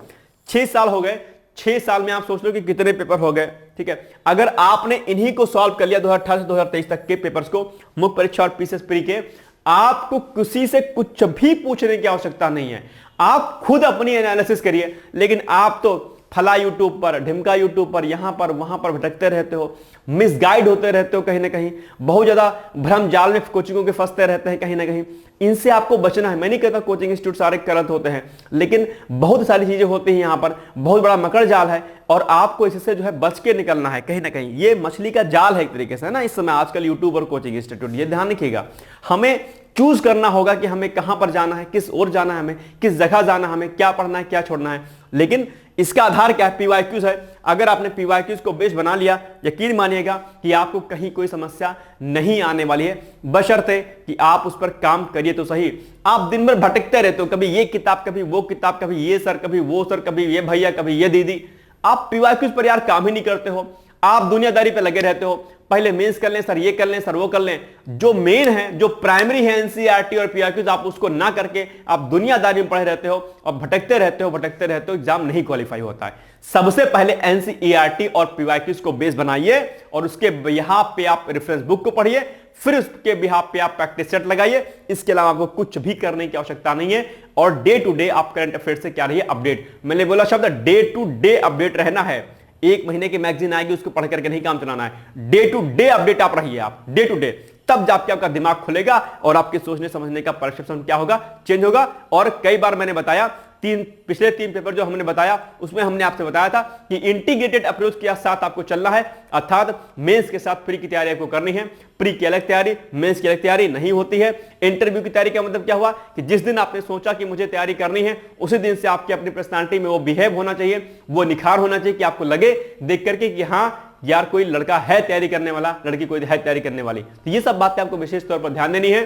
6 साल हो गए, 6 साल में आप सोच लो कि कितने पेपर हो गए, ठीक है। अगर आपने इन्हीं को सॉल्व कर लिया 2018 से 2023 तक के पेपर्स को, मुख्य परीक्षा और पीसीएस प्री के, आपको किसी से कुछ भी पूछने की आवश्यकता नहीं है। आप खुद अपनी एनालिसिस करिए। लेकिन आप तो फला यूट्यूब पर, ढिमका यूट्यूब पर, यहां पर वहां पर भटकते रहते हो, मिसगाइड होते रहते हो, कहीं ना कहीं बहुत ज्यादा भ्रम जाल में कोचिंगों के फंसते रहते हैं कहीं ना कहीं। इनसे आपको बचना है। मैं नहीं कहता कोचिंग इंस्टीट्यूट सारे गलत होते हैं, लेकिन बहुत सारी चीजें होती हैं यहां पर, बहुत बड़ा मकर जाल है और आपको इससे जो है बच के निकलना है कहीं ना कहीं। ये मछली का जाल है एक तरीके से ना इस समय आजकल यूट्यूब और कोचिंग इंस्टीट्यूट। ये ध्यान रखिएगा, हमें चूज करना होगा कि हमें कहां पर जाना है, किस ओर जाना है, हमें किस जगह जाना है, हमें क्या पढ़ना है, क्या छोड़ना है। लेकिन इसका आधार क्या है, PYQs है। अगर आपने PYQs को बेस बना लिया, यकीन मानिएगा कि आपको कहीं कोई समस्या नहीं आने वाली है, बशर्ते कि आप उस पर काम करिए तो सही। आप दिन भर भटकते रहते हो, कभी ये किताब, कभी वो किताब, कभी ये सर, कभी वो सर, कभी ये भैया, कभी ये दीदी। आप PYQs पर यार काम ही नहीं करते हो, आप दुनियादारी पे लगे रहते हो। पहले मेंस कर लें सर, ये कर लें सर, वो कर लें। जो मेन है, जो प्राइमरी है NCERT और PYQs, आप उसको ना करके आप दुनियादारी में पढ़े रहते हो और भटकते रहते हो, एग्जाम नहीं क्वालिफाई होता है। सबसे पहले NCERT और PYQs को बेस बनाइए और उसके बिहाफ पे आप रेफरेंस बुक को पढ़िए, फिर उसके बिहाफ पे आप प्रैक्टिस सेट लगाइए। इसके अलावा आपको कुछ भी करने की आवश्यकता नहीं है। और डे टू डे आप करंट अफेयर से क्या रहिए, अपडेट। मैंने बोला शब्द डे टू डे अपडेट रहना है। 1 महीने की मैगजीन आएगी, उसको पढ़ करके नहीं काम चलाना है। डे टू डे अपडेट आप रहिए, आप डे टू डे, तब जाके आपका दिमाग खुलेगा और आपके सोचने समझने का परसेप्शन क्या होगा, चेंज होगा। और कई बार मैंने बताया पिछले 3 पेपर जो हमने बताया उसमें हमने आपसे बताया था कि इंटीग्रेटेड अप्रोच के साथ आपको चलना है, अर्थात मेंस के साथ प्री की तैयारी आपको करनी है। प्री की अलग तैयारी, मेंस की अलग तैयारी नहीं होती है। इंटरव्यू की तैयारी का मतलब क्या हुआ कि जिस दिन आपने सोचा कि मुझे तैयारी करनी है उसी दिन से आपकी अपनी पर्सनालिटी में वो बिहेव होना चाहिए, वो निखार होना चाहिए कि आपको लगे देख करके कि हाँ यार कोई लड़का है तैयारी करने वाला, लड़की कोई है तैयारी करने वाली। तो ये सब बातें आपको विशेष तौर पर ध्यान देनी है।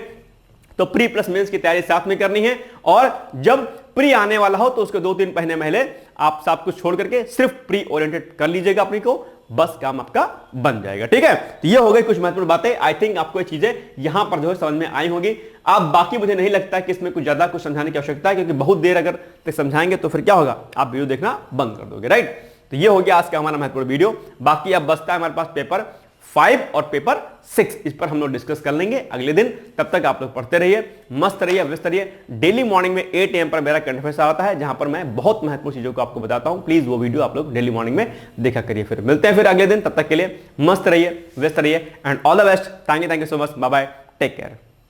तो प्री प्लस मेंस की तैयारी साथ में करनी है, और जब प्री आने वाला हो तो उसके 2-3 महीने पहले आप सब कुछ छोड़ करके सिर्फ प्री ओरिएंटेड कर लीजिएगा अपनी को, बस काम आपका बन जाएगा। ठीक है, तो ये हो गई कुछ महत्वपूर्ण बातें। आई थिंक आपको ये चीजें यहां पर जो है समझ में आई होगी। अब बाकी मुझे नहीं लगता कि इसमें कुछ ज्यादा कुछ समझाने की आवश्यकता है, क्योंकि बहुत देर अगर तक समझाएंगे तो फिर क्या होगा, आप वीडियो देखना बंद कर दोगे। राइट, तो ये हो गया आज का हमारा महत्वपूर्ण वीडियो। बाकी अब बचता है हमारे पास पेपर 5 और पेपर 6, इस पर हम लोग डिस्कस कर लेंगे अगले दिन। तब तक आप लोग पढ़ते रहिए, मस्त रहिए, व्यस्त रहिए। डेली मॉर्निंग में 8 AM पर मेरा करंट अफेयर्स आता है, जहां पर मैं बहुत महत्वपूर्ण चीजों को आपको बताता हूं। प्लीज वो वीडियो आप लोग डेली मॉर्निंग में देखा करिए। फिर मिलते हैं फिर अगले दिन, तब तक के लिए मस्त रहिए, व्यस्त रहिए, and all the best. Thank you so much, bye bye, take care.